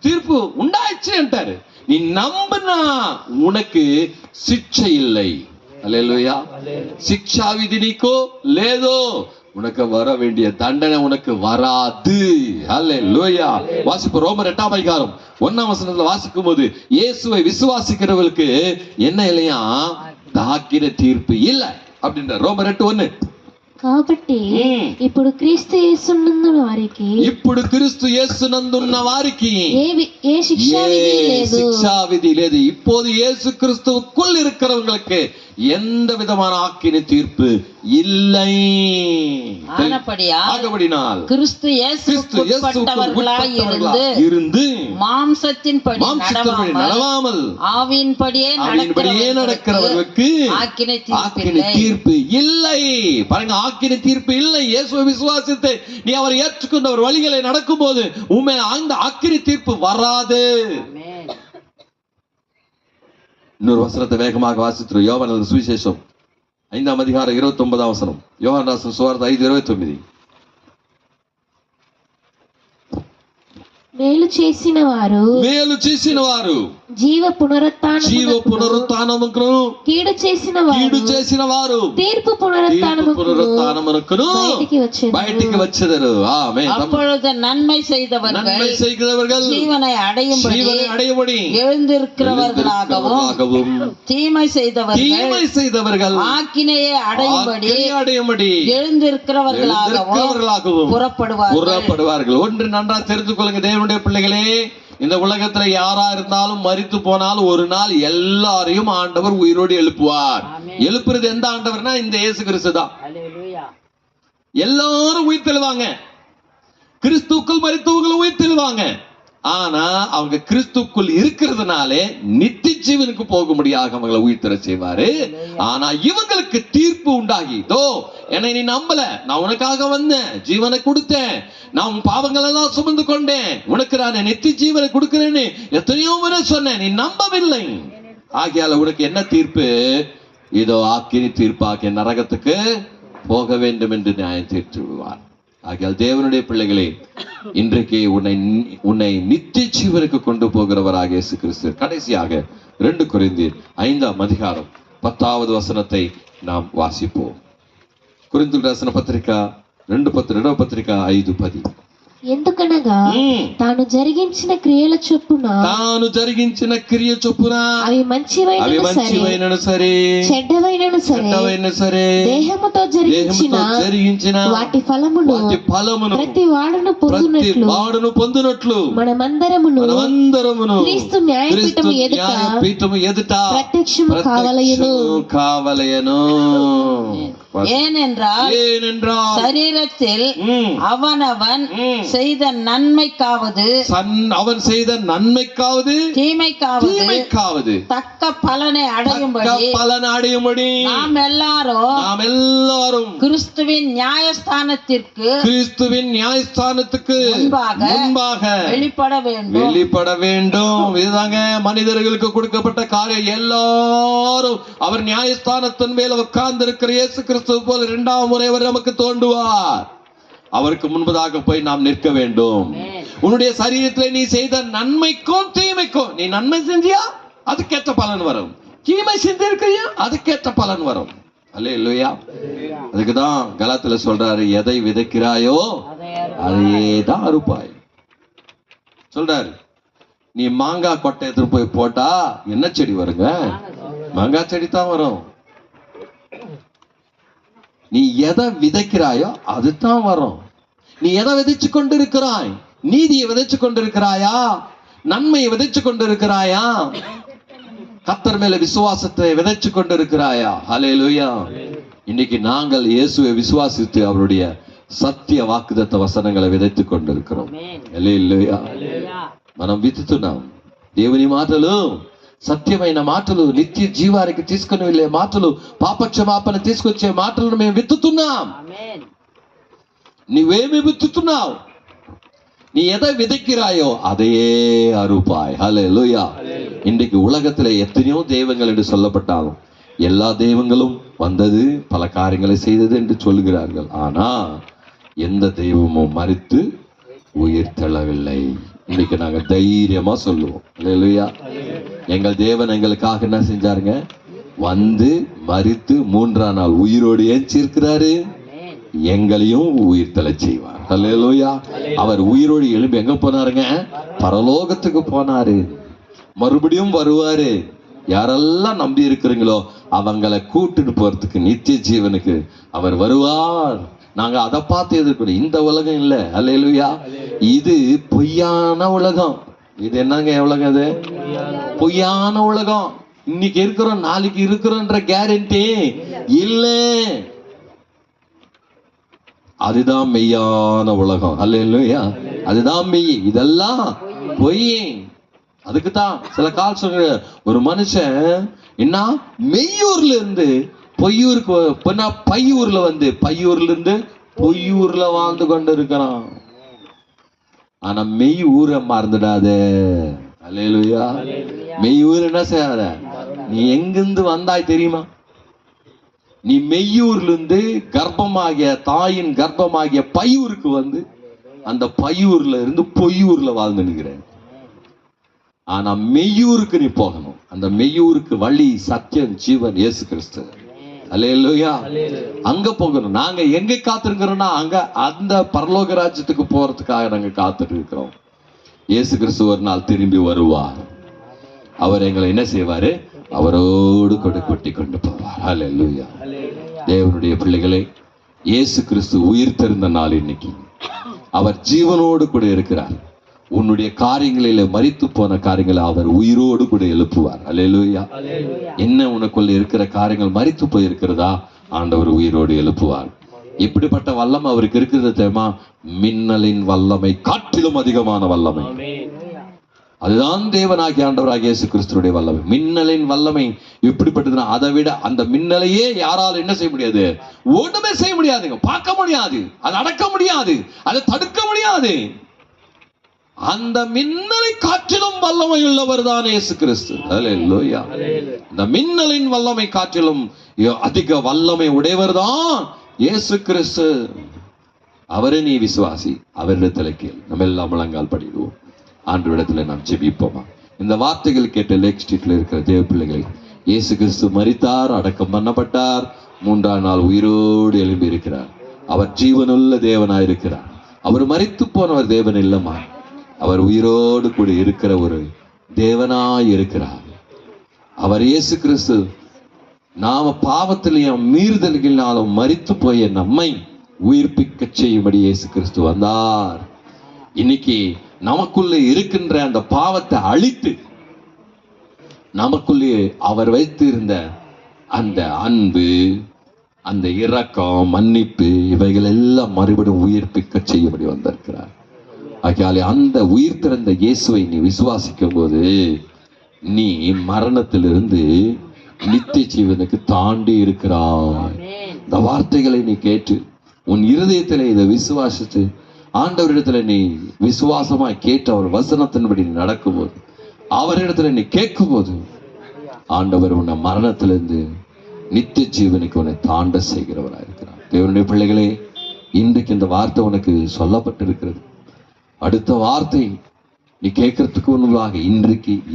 தீர்ப்பு உண்டாயிடுச்சு என்றாரு. நீ நம்பினா உனக்கு சிக்ஷை இல்லை. அல்லேலூயா. சிக்ஷா விதி நீக்கோ லேதோ, உனக்கு வர வேண்டிய தண்டனை உனக்கு வராது. அல்லேலூயா. வாசிப்பு ரோமர் 8ஆம் அதிகாரம் 1ஆம் வசனத்துல வாசிக்கும் போது இயேசுவை விசுவாசிக்கிறவர்களுக்கு என்ன இல்லையா? தாக்கின தீர்ப்பு இல்லை அப்படின்ற ரோமர் 8:1. కాబట్టి ఇప్పుడు క్రీస్తు యేసునందున్న వారికి ఏ శిక్షా విధి లేదు. இப்போது இயேசு கிறிஸ்துவுக்குள் இருக்கிறவங்களுக்கு எந்த விதமான ஆக்கினை தீர்ப்பு இல்லை. ஆனபடியால் கிறிஸ்து இயேசுவுக்குட்பட்டவர்களாய் இருந்து மாம்சத்தின்படி நடவாமல் ஆவியின்படியே நடக்கிறவர்களுக்கு ஆக்கினை தீர்ப்பு இல்லை. பாருங்க, ஆக்கினை தீர்ப்பு இல்லை. இயேசுவை விசுவாசித்து நீ அவரை ஏற்றுக்கொண்ட ஒரு வழிகளை நடக்கும் போது உண்மை அந்த ஆக்கினை தீர்ப்பு வராது. இன்னொரு வசனத்தை வேகமாக வாசித்து யோவான் சுவிசேஷம் 5ஆம் அதிகாரம் 29ஆம் வசனம். யோவான் ராசன் சுவார்த்தை 5:29. మేలు చేసిన వారు జీవ పునరుత్థానమును కీడు చేసిన వారు తీర్పు పునరుత్థానమునకు బయటికి వచ్చెదరు. ఆమేన్. அப்பொழுது நன்மை செய்தவர்கள் ஜீவனை அடையும்படி எழுந்திருக்கிறவர்களாகவும் தீமை செய்தவர்கள் ஆக்கினையை அடையும்படி எழுந்திருக்கிறவர்களாகவும் புறப்படுவார்கள். ஒன்று நன்றாக தெரிந்து கொள்ளுங்க தேவனுடைய பிள்ளைகளே, இந்த உலகத்துல யாரா இருந்தாலும் மரித்து போனால் ஒரு நாள் எல்லாரையும் ஆண்டவர் உயிரோடு எழுப்புவார். எழுப்புறது எந்த ஆண்டவர்னா இந்த இயேசு கிறிஸ்து தான். எல்லாரும் உயிர் தெழுவாங்க. கிறிஸ்துக்குள் மரித்தவர்கள் உயிர் தெழுவாங்க. ஆனா அவங்க கிறிஸ்துக்குள் இருக்கிறதுனாலே நித்திய ஜீவனுக்கு போகும்படியாக அவங்களை உயிர்த்தெழ செய்வாரு. ஆனா இவங்களுக்கு தீர்ப்பு உண்டாகி, என்னை நீ நம்பல, நான் உனக்காக வந்தேன், ஜீவனை கொடுத்தேன், நான் உன் பாவங்கள் எல்லாம் சுமந்து கொண்டேன், உனக்கு நான் நித்திய ஜீவனை கொடுக்கிறேன்னு எத்தனையோ முறை சொன்னேன், நீ நம்பவில்லை. ஆகையால உனக்கு என்ன தீர்ப்பு? இதோ ஆக்கினி தீர்ப்பாகிய நரகத்துக்கு போக வேண்டும் என்று நியாயம் தீர்த்து விடுவார். ஆகையால் தேவனுடைய பிள்ளைகளே, இன்றைக்கு உன்னை நித்திய ஜீவனுக்கு கொண்டு போகிறவராக இயேசு கிறிஸ்து. கடைசியாக 2 கொரிந்தியர் 5ஆம் அதிகாரம் 10வது வசனத்தை நாம் வாசிப்போம். కొరింథీయులకు రాసిన పత్రిక 2:10 పత్రిక 5:10. ఎందుకనగా తాను జరిగించిన క్రియ చొప్పున అవి మంచివైనను సరే చెడ్డవైనను సరే దేహముతో జరిగించిన వాటి ఫలమును ప్రతి వాడును పొందునట్లు మనమందరమును క్రీస్తు న్యాయపీఠము ఎదుట ప్రత్యక్షము కావలయను. ஏனென்றால் சரீரத்தில் அவனவன் செய்த நன்மைக்காவது தீமைக்காவது தக்க பலனை அடையும்படி நாம் எல்லாரும் கிறிஸ்துவின் நியாயஸ்தானத்திற்கு முன்பாக வெளிப்பட வேண்டும். இதுதாங்க மனிதர்களுக்கு கொடுக்கப்பட்ட காரியம். எல்லாரும் அவர் நியாயஸ்தானத்தின் மேல் உட்கார்ந்து இருக்கிற இயேசு கிறிஸ்து போல 2ஆம் முறை அவர் நமக்கு தோன்றுவார். அவருக்கு முன்பதாக போய் நாம் நிற்க வேண்டும். உன்னுடைய சரீரத்தில் நீ செய்த நன்மைக்கும் தீமைக்கும், நீ நன்மை செஞ்சியா அதுக்கேற்ற பலன் வரும், தீமை செஞ்சிருக்கியா அதுக்கேற்ற பலன் வரும். அல்லேலூயா. அதுக்குதான் கலாத்தில சொல்றாரு, எதை விதைக்கிறாயோ அதேதான் அறுப்பாய் சொல்றாரு. நீ மாங்காய் கொட்டை எடுத்து போய் போட்டா என்ன செடி வருங்க? மாங்காய் செடி தான் வரும். நீ எதை விதைக்கிறாயோ அதுதான் வரும். நீ எதை விதைச்சு கொண்டிருக்கிறாய்? நீதியை விதைச்சு கொண்டிருக்கிறாயா? நன்மையை விதைச்சு கொண்டிருக்கிறாயா? கர்த்தர் மேல விசுவாசத்தை விதைச்சு கொண்டிருக்கிறாயா? ஹல்லேலூயா. இன்னைக்கு நாங்கள் இயேசுவை விசுவாசித்து அவருடைய సత్య వాగ్దత్త వచనங்களை విதைத்து கொண்டிருக்கிறோம். హల్లెలూయా. మనం విత్తుతున్నాం. దేవుని మాటలు సత్యమైన మాటలు, నిత్య జీవానికి తీసుకుని వెళ్ళే మాటలు, పాపక్షమాపణ తీసుకొచ్చే మాటలను మేము విత్తుతున్నాం. నీవేమి విత్తుతున్నావు? நீ எதை விதைக்கிறாயோ அதையே அறுப்பாய். ஹல்லேலூயா. இன்றைக்கு உலகத்திலே எத்தனையோ தெய்வங்கள் என்று சொல்லப்பட்டாலும் எல்லா தெய்வங்களும் வந்தது பல காரியங்களை செய்தது என்று சொல்லுகிறார்கள். ஆனா எந்த தெய்வமும் மரித்து உயிர் தெழவில்லை. இன்னைக்கு நாங்க தைரியமா சொல்லுவோம், ஹல்லேலூயா. எங்கள் தேவன் எங்களுக்காக என்ன செஞ்சாருங்க? வந்து மரித்து 3ஆம் நாள் உயிரோடு ஏற்றிருக்கிறாரு. எங்களையும் உயிர் தெழச் செய்வார். ஹல்லேலூயா. அவர் உயிரோடு எழும்பி எங்க போனாருங்க? பரலோகத்துக்கு போனாரு. மறுபடியும் வருவாரு. யாரெல்லாம் நம்பி இருக்கிறீங்களோ அவங்களை கூட்டிட்டு போறதுக்கு, நித்திய ஜீவனுக்கு அவர் வருவார். நாங்க அதை பார்த்து எதிர்க்கணும். இந்த உலகம் இல்ல. ஹல்லேலூயா. இது பொய்யான உலகம். இது என்னங்க உலகம்? அது பொய்யான உலகம். இன்னைக்கு இருக்கிறோம் நாளைக்கு இருக்கிறோன்ற கேரண்டி இல்ல. அதுதான் மெய்யான உலகம். ஹல்லேலூயா. அதுதான் மெய். இதெல்லாம் பொய். அதுக்குதான் சில கால் சொல்ற ஒரு மனுஷன் என்ன மெய்யூர்ல இருந்து பொய்யூருக்கு பையூர்ல வந்து பையூர்ல இருந்து பொய்யூர்ல வாழ்ந்து கொண்டு இருக்கிறான். ஆனா மெய் ஊரை மறந்துடாத. அல்லேலூயா. மெய் ஊர் என்ன செய்யாத? நீ எங்கிருந்து வந்தாய் தெரியுமா? நீ மெய்யூர்ல இருந்து கர்ப்பமாகிய தாயின் கர்ப்பமாகிய பையூருக்கு வந்து அந்த பையூர்ல இருந்து பொய்யூர்ல வாழ்ந்து நிற்கிறேன். ஆனா மெய்யூருக்கு நீ போகணும். அந்த மெய்யூருக்கு வழி, சத்தியம், ஜீவன் இயேசு கிறிஸ்து. அல்லேலூயா. அங்க போகணும். நாங்க எங்க காத்திருக்கிறோம்னா அங்க அந்த பரலோக ராஜ்யத்துக்கு போறதுக்காக நாங்க காத்துட்டு இருக்கிறோம். இயேசு கிறிஸ்து ஒரு நாள் திரும்பி வருவார். அவர் எங்களை என்ன செய்வாரு? அவரோடு கொட்டி கொண்டு போவார். அல்லேலூயா. தேவனுடைய பிள்ளைகளே, இயேசு கிறிஸ்து உயிர் தெரிந்த நாள் இன்னைக்கு. அவர் ஜீவனோடு கூட இருக்கிறார். உன்னுடைய காரியங்களில மரித்து போன காரியங்களை அவர் உயிரோடு கூட எழுப்புவார். அல்லேலூயா. என்ன உனக்குள்ள இருக்கிற காரியங்கள் மரித்து போய் இருக்கிறதா? ஆண்டவர் உயிரோடு எழுப்புவார். இப்படிப்பட்ட வல்லமை அவருக்கு இருக்கிறது தெரியுமா? மின்னலின் வல்லமை காட்டிலும் அதிகமான வல்லமை. அதுதான் தேவனாகிய ஆண்டவராகிய இயேசு கிறிஸ்துவுடைய வல்லமை. மின்னலின் வல்லமை எப்படிப்பட்டதுன்னா அதை விட அந்த மின்னலையே யாரால் என்ன செய்ய முடியாது? ஒண்ணுமே செய்ய முடியாதுங்க. பார்க்க முடியாது, அதை அடக்க முடியாது, அதை தடுக்க முடியாது. அந்த மின்னலை காற்றிலும் வல்லமை உள்ளவர் தான் இயேசு கிறிஸ்து. அல்லேலூயா. இந்த மின்னலின் வல்லமை காற்றிலும் அதிக வல்லமை உடையவர் தான் இயேசு கிறிஸ்து. அவரை நீ விசுவாசி, அவரிடத்துல கேள். நம்ம எல்லாம் முழங்கால் படிடுவோம். ஆண்டவரிடத்துல நாம் ஜெபிப்போமா. இந்த வார்த்தைகள் கேட்ட லேக் ஸ்ட்ரீட்ல இருக்கிற தேவ பிள்ளைகளை, இயேசு கிறிஸ்து மரித்தார், அடக்கம் பண்ணப்பட்டார், 3ஆம் நாள் உயிரோடு எழும்பி இருக்கிறார். அவர் ஜீவனுள்ள தேவனாயிருக்கிறார். அவர் மரித்து போனவர் தேவன் இல்லமா, அவர் உயிரோடு கூட இருக்கிற ஒரு தேவனாய் இருக்கிறார். அவர் இயேசு கிறிஸ்து நாம பாவத்திலையும் மீறுதல்களினாலும் மரித்து போய நம்மை உயிர்ப்பிக்க செய்யும்படி இயேசு கிறிஸ்து வந்தார். இன்னைக்கு நமக்குள்ளே இருக்கின்ற அந்த பாவத்தை அழித்து நமக்குள்ளே அவர் வைத்திருந்த அந்த அன்பு, அந்த இரக்கம், மன்னிப்பு, இவைகள் எல்லாம் மறுபடியும் உயிர்ப்பிக்க செய்யும்படி வந்திருக்கிறார். ஆகையாலே அந்த உயிர் திறந்த இயேசுவை நீ விசுவாசிக்கும் போது நீ மரணத்திலிருந்து நித்திய ஜீவனுக்கு தாண்டி இருக்கிறாய். இந்த வார்த்தைகளை நீ கேட்டு உன் இருதயத்திலே இதை விசுவாசித்து ஆண்டவரிடத்துல நீ விசுவாசமாய் கேட்டு அவர் வசனத்தின்படி நடக்கும்போது, அவரிடத்துல நீ கேட்கும் போது, ஆண்டவர் உன்னை மரணத்திலிருந்து நித்திய ஜீவனுக்கு உன்னை தாண்ட செய்கிறவராக இருக்கிறார். தேவனுடைய பிள்ளைகளே, இன்றைக்கு இந்த வார்த்தை உனக்கு சொல்லப்பட்டிருக்கிறது. அடுத்த வார்த்தை நீ கேட்கறதுக்கு முன்பாக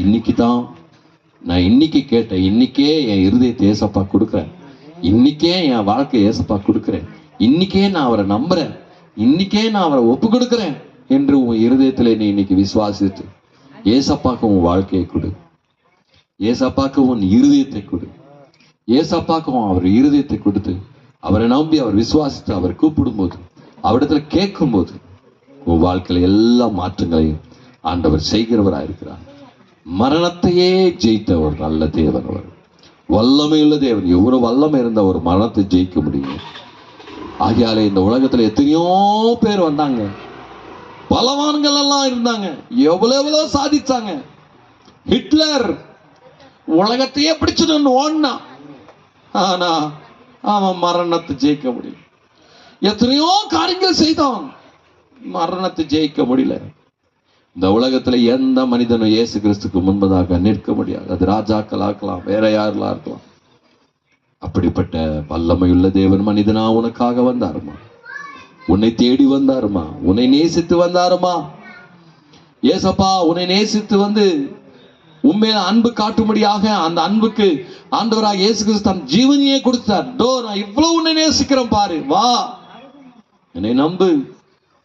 இன்னைக்கு தான் நான் இன்னைக்கு கேட்டேன், இன்னைக்கே என் இருதயத்தை ஏசப்பா கொடுக்குறேன், இன்னைக்கே என் வாழ்க்கை ஏசப்பா கொடுக்குறேன், இன்னைக்கே நான் அவரை நம்புறேன், இன்னைக்கே நான் அவரை ஒப்பு கொடுக்குறேன் என்று உன் இருதயத்துல நீ இன்னைக்கு விசுவாசித்து ஏசப்பாக்கு உன் வாழ்க்கையை கொடு, ஏசப்பாக்கு உன் இருதயத்தை கொடு, ஏசப்பாக்கும் அவர் இருதயத்தை கொடுத்து அவரை நம்பி அவர் விசுவாசித்து அவர் கூப்பிடும் போது, அவரிடத்துல கேட்கும் போது உன் வாழ்க்கையில எல்லா மாற்றங்களையும் ஆண்டவர் செய்கிறவராயிருக்கிறார். மரணத்தையே ஜெயித்த ஒரு நல்ல தேவன் அவர், வல்லமையுள்ள தேவன். எவ்வளவு வல்லமை இருந்த ஒரு மரணத்தை ஜெயிக்க முடியும். ஆகையாலே இந்த உலகத்துல எத்தனையோ பேர் வந்தாங்க, பலவான்கள் எல்லாம் இருந்தாங்க, எவ்வளவு சாதிச்சாங்க. ஹிட்லர் உலகத்தையே பிடிச்சிட்டு ஓடினான், ஆனா அவன் மரணத்தை ஜெயிக்க முடியும். எத்தனையோ காரியங்கள் செய்தான், மரணத்தை ஜெயிக்க முடியல. இந்த உலகத்துல எந்த மனிதனும் இயேசு கிறிஸ்துக்கு முன்பதாக நிற்க முடியாது. அது ராஜாக்கள் ஆக்கலாம், வேற யாரெல்லாம் இருக்கலாம். அப்படிப்பட்ட வல்லமையுள்ள தேவன் மனிதனா உனக்காக வந்தாருமா, உன்னை தேடி வந்தாருமா, உன்னை நேசித்து வந்தாருமா. ஏசப்பா உன்னை நேசித்து வந்து உண்மையில அன்பு காட்டும்படியாக அந்த அன்புக்கு ஆண்டவராக இயேசு கிறிஸ்து தன் ஜீவனையே கொடுத்தார். நான் இவ்வளவு உன்னை நேசிக்கிறேன் பாரு, வா என்னை நம்பு.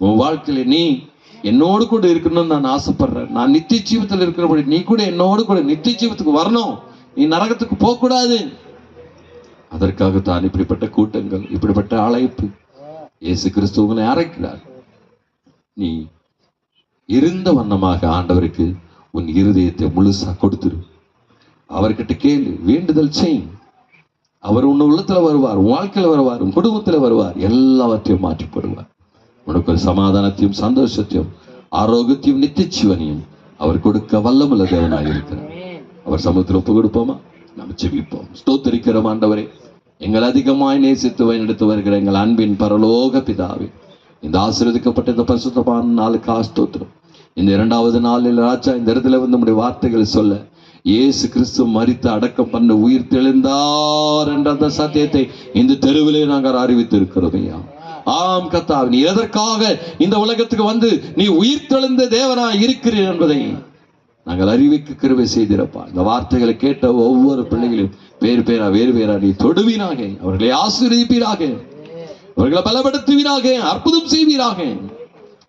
உன் வாழ்க்கையில நீ என்னோடு கூட இருக்கணும்னு நான் ஆசைப்படுறேன். நான் நித்திய ஜீவத்தில் இருக்கிறபடி நீ கூட என்னோடு கூட நித்திய ஜீவத்துக்கு வரணும், நீ நரகத்துக்கு போக கூடாது. அதற்காகத்தான் இப்படிப்பட்ட கூட்டங்கள், இப்படிப்பட்ட அழைப்பு. இயேசு கிறிஸ்து உங்களை அழைக்கிறார். நீ இருந்த வண்ணமாக ஆண்டவருக்கு உன் இருதயத்தை முழுசா கொடுத்துரு. அவர்கிட்ட கேளு, வேண்டுதல் செய். அவர் உன் உள்ளத்துல வருவார், உன் வாழ்க்கையில வருவார், உன் குடும்பத்துல வருவார், எல்லாவற்றையும் மாற்றி போடுவார். உனக்கு ஒரு சமாதானத்தையும் சந்தோஷத்தையும் ஆரோக்கியத்தையும் நித்திய ஜீவனையும் அவர் கொடுக்க வல்லமுள்ள தேவனாக இருக்கிறார். அவர் சமூகத்தில் ஒப்பு கொடுப்போமா? நாம் ஜெபிப்போம். ஸ்தோத்திரிக்கிறோம் ஆண்டவரே, எங்கள் அதிகமாய் நேசித்து வழிநடத்தி வருகிற எங்கள் அன்பின் பரலோக பிதாவே, இந்த ஆசீர்வதிக்கப்பட்ட இந்த பரிசுத்தமான நாளுக்காக ஸ்தோத்திரம். இந்த 2வது நாளில் ராஜா இந்த இடத்துல வந்து நம்முடைய வார்த்தைகள் சொல்ல, இயேசு கிறிஸ்து மரித்து அடக்கம் பண்ண உயிர் தெளிந்தார் என்ற அந்த சத்தியத்தை இந்த தெருவிலே நாங்கள் அறிவித்திருக்கிறோம் ஐயா. ஆம் கர்த்தாவே, நீ எதற்காக இந்த உலகத்துக்கு வந்து நீ உயிர் தெளிந்த தேவனாய் இருக்கிறீர் என்பதை நாங்கள் அறிவிக்க கிருபை செய்திருப்பா. இந்த வார்த்தைகளை கேட்ட ஒவ்வொரு பிள்ளைகளையும் வேறு பேரா நீ தொடுவீராக, அவர்களை ஆசீர்வதிப்பீராக, அவர்களை பலப்படுத்துவீராக, அற்புதம் செய்வீராக.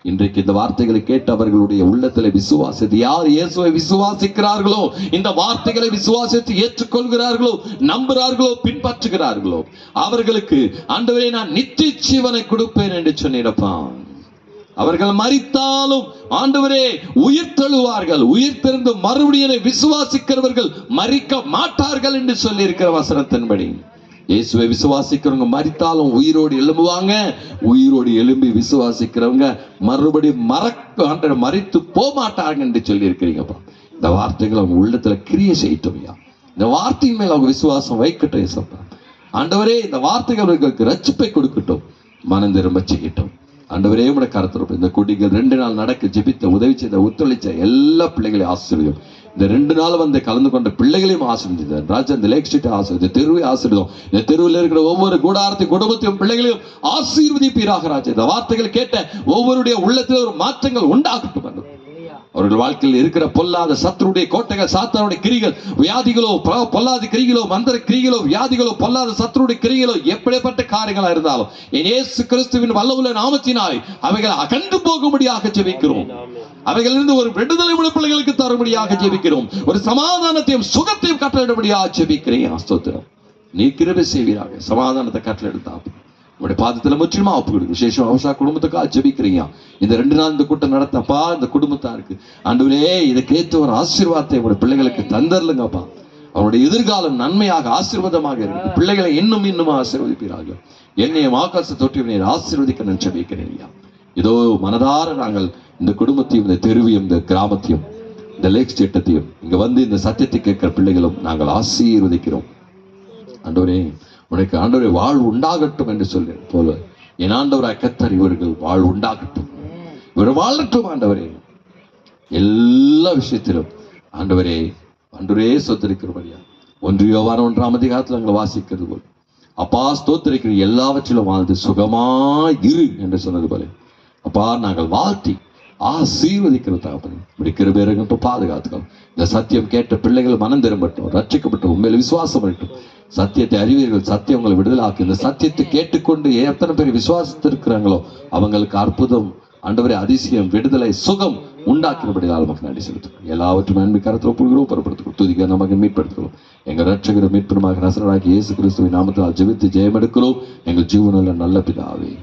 இன்றைக்கு இந்த வார்த்தைகளை கேட்டு அவர்களுடைய உள்ளத்தில் விசுவாசத்தை, யார் இயேசுவை விசுவாசிக்கிறார்களோ, இந்த வார்த்தைகளை விசுவாசித்து ஏற்றுக்கொள்கிறார்களோ, நம்புகிறார்களோ, பின்பற்றுகிறார்களோ, அவர்களுக்கு ஆண்டவரே நான் நித்திய ஜீவனை கொடுப்பேன் என்று சொன்னிடப்பான். அவர்கள் மரித்தாலும் ஆண்டவரே உயிர் தெழுவார்கள், உயிர் தெழுந்து மறுபடியும் விசுவாசிக்கிறவர்கள் மரிக்க மாட்டார்கள் என்று சொல்லி இருக்கிற வசனத்தின்படி இயேசுவை விசுவாசிக்கிறவங்க மரித்தாலும் உயிரோடு எழும்புவாங்க, உயிரோடு எழும்பி விசுவாசிக்கிறவங்க மறுபடியும் மரித்து போக மாட்டாங்க என்று சொல்லி இருக்கிறீங்கப்பா. இந்த வார்த்தைகள் அவங்க உள்ளத்துல கிரியை செய்யட்டும்யா. இந்த வார்த்தையின் மேல அவங்க விசுவாசம் வைக்கட்டும் ஏசப்பா. ஆண்டவரே, இந்த வார்த்தைகள் அவர்களுக்கு ரட்சிப்பை கொடுக்கட்டும், மனம் திரும்ப செய்யட்டும். ஆண்டவரே, உடைய கருத்து இந்த கொடிகள் 2 நாள் நடக்க ஜெபித்த உதவி செய்த ஒத்துழைச்ச எல்லா பிள்ளைகளையும் ஆசீர்வதியும். இந்த 2 நாள் வந்து கலந்து கொண்ட பிள்ளைகளையும் ஆசீர்வதித்தார் ராஜா. இந்த லேக் ஸ்ட்ரீட் ஆசீர்வதி, தெருவை ஆசீர்வதித்தோம். இந்த தெருவில் இருக்கிற ஒவ்வொரு கூடாரத்தையும் குடும்பத்தையும் பிள்ளைகளையும் ஆசீர்வதிப்பீராக ராஜா. இந்த வார்த்தைகள் கேட்ட ஒவ்வொருடைய உள்ளத்தில் ஒரு மாற்றங்கள் உண்டாகட்டும். அவர்கள் வாழ்க்கையில் இருக்கிற பொல்லாத சத்துருடைய கோட்டைகள், சாத்தானுடைய கிரிகள், வியாதிகளோ, பொல்லாத கிரிகளோ, மந்திர கிரிகளோ, வியாதிகளோ, பொல்லாத சத்துருடைய கிரிகளோ, எப்படிப்பட்ட காரியங்களா இருந்தாலும் இயேசு கிறிஸ்துவின் வல்லமுள்ள நாமத்தினாய் அவைகள் அகன்று போகும்படியாக ஜெபிக்கிறோம். அவைகளிலிருந்து ஒரு விடுதலை உள்ள பிள்ளைகளுக்கு தரும்படியாக ஜெபிக்கிறோம். ஒரு சமாதானத்தையும் சுகத்தையும் கட்டளையிடும்படியாக ஜெபிக்கிறேன். ஸ்தோத்திரம். நீ கிருபை செய்வீராக. சமாதானத்தை கட்டளையிடுத்தாம் உங்களுடைய பாதத்துல முற்றிலுமா ஒப்புக்கொடுங்க. விசேஷம் அவசா குடும்பத்துக்காக ஜெபிக்கிறீங்க. இந்த 2 நாள் இந்த கூட்டம் நடத்தப்பா, இந்த குடும்பத்தா இருக்கு ஆண்டவரே, இதுக்கேற்ற ஒரு ஆசீர்வாதத்தை உங்களுடைய பிள்ளைகளுக்கு தந்தரலுங்கப்பா. அவனுடைய எதிர்காலம் நன்மையாக ஆசீர்வாதமாக இருக்கு. பிள்ளைகளை இன்னும் இன்னும் ஆசீர்வதிப்பீராக. என்னையும் ஆகாச தொட்டி ஆசீர்வதிக்க நான் ஜெபிக்கிறேன். இதோ மனதார நாங்கள் இந்த குடும்பத்தையும், இந்த தெருவையும், இந்த கிராமத்தையும், இந்த லேக் ஸ்டேட்டத்தையும், இங்க வந்து இந்த சத்தியத்தை கேட்கிற பிள்ளைகளும் நாங்கள் ஆசீர்வதிக்கிறோம். ஆண்டவரே, உனக்கு ஆண்டவரே வாழ்வு உண்டாகட்டும் என்று சொல்றேன் போல என் ஆண்டவராய் கர்த்தர் இவர்கள் வாழ்வு உண்டாகட்டும், இவர் வாழட்டும். ஆண்டவரே, எல்லா விஷயத்திலும் ஆண்டவரே ஆண்டவரே ஸ்தோத்திரிக்கிறபடியா 1 யோவான் 1ஆம் அதிகாரத்தில் நாங்கள் வாசிக்கிறது போல் அப்பா ஸ்தோத்திரிக்கிற எல்லாவற்றிலும் வாழ்ந்து சுகமாய் இரு என்று சொன்னது போல அப்பா நாங்கள் வாழ்த்தி ஆசீர்வதிக்கிறதாக இப்படி கிருபையாக பாதுகாத்துக்கலாம். இந்த சத்தியம் கேட்ட பிள்ளைகள் மனம் திரும்பட்டும், ரட்சிக்கப்பட்டும், உண்மையில விசுவாசம் பண்ணட்டும். சத்தியத்தை அறிவீர்கள், சத்தியம் உங்களை விடுதலாக்கு. இந்த சத்தியத்தை கேட்டுக்கொண்டு எத்தனை பேர் விசுவாசித்திருக்கிறாங்களோ அவங்களுக்கு அற்புதம், ஆண்டவரே அதிசயம், விடுதலை, சுகம் உண்டாக்கினபடியால் நமக்கு நன்றி செலுத்தும். எல்லாவற்றும் நன்மை கருத்தில் ஒப்புகிறோம், புறப்படுத்தும், துதிக்க நமக்கு மீட்படுத்துகிறோம். எங்கள் ரட்சகரும் மீட்புமாக நசரனாகிய இயேசு கிறிஸ்துவின் நாமத்தால் ஜெபித்து ஜெயம் எடுக்கிறோம் எங்கள் ஜீவனுள்ள நல்ல பிதாவே.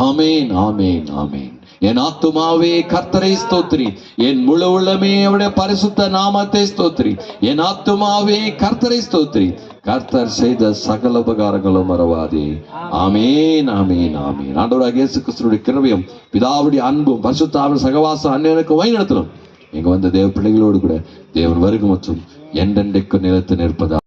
ஆமேன், ஆமேன், ஆமேன். என் ஆத்துமாவே கர்த்தரை ஸ்தோத்திரி, என் முழு உள்ளமே அவருடைய பரிசுத்த நாமத்தை ஸ்தோத்திரி. என் ஆத்துமாவே கர்த்தரை ஸ்தோத்திரி, கர்த்தர் செய்த சகல உபகாரங்களும் மறவாதே. ஆமேன், ஆமேன், ஆமேன். ஆண்டவராகிய இயேசு கிறிஸ்துவின் கிருபையும் பிதாவுடைய அன்பும் பரிசுத்தாவின் சகவாசம் அன்னையனுக்கு வழிநடத்தலும் எங்க வந்த தேவ பிள்ளைகளோடு கூட தேவன் வருகை மற்றும் என்றென்றைக்கு நிலைத்து நிற்பதா.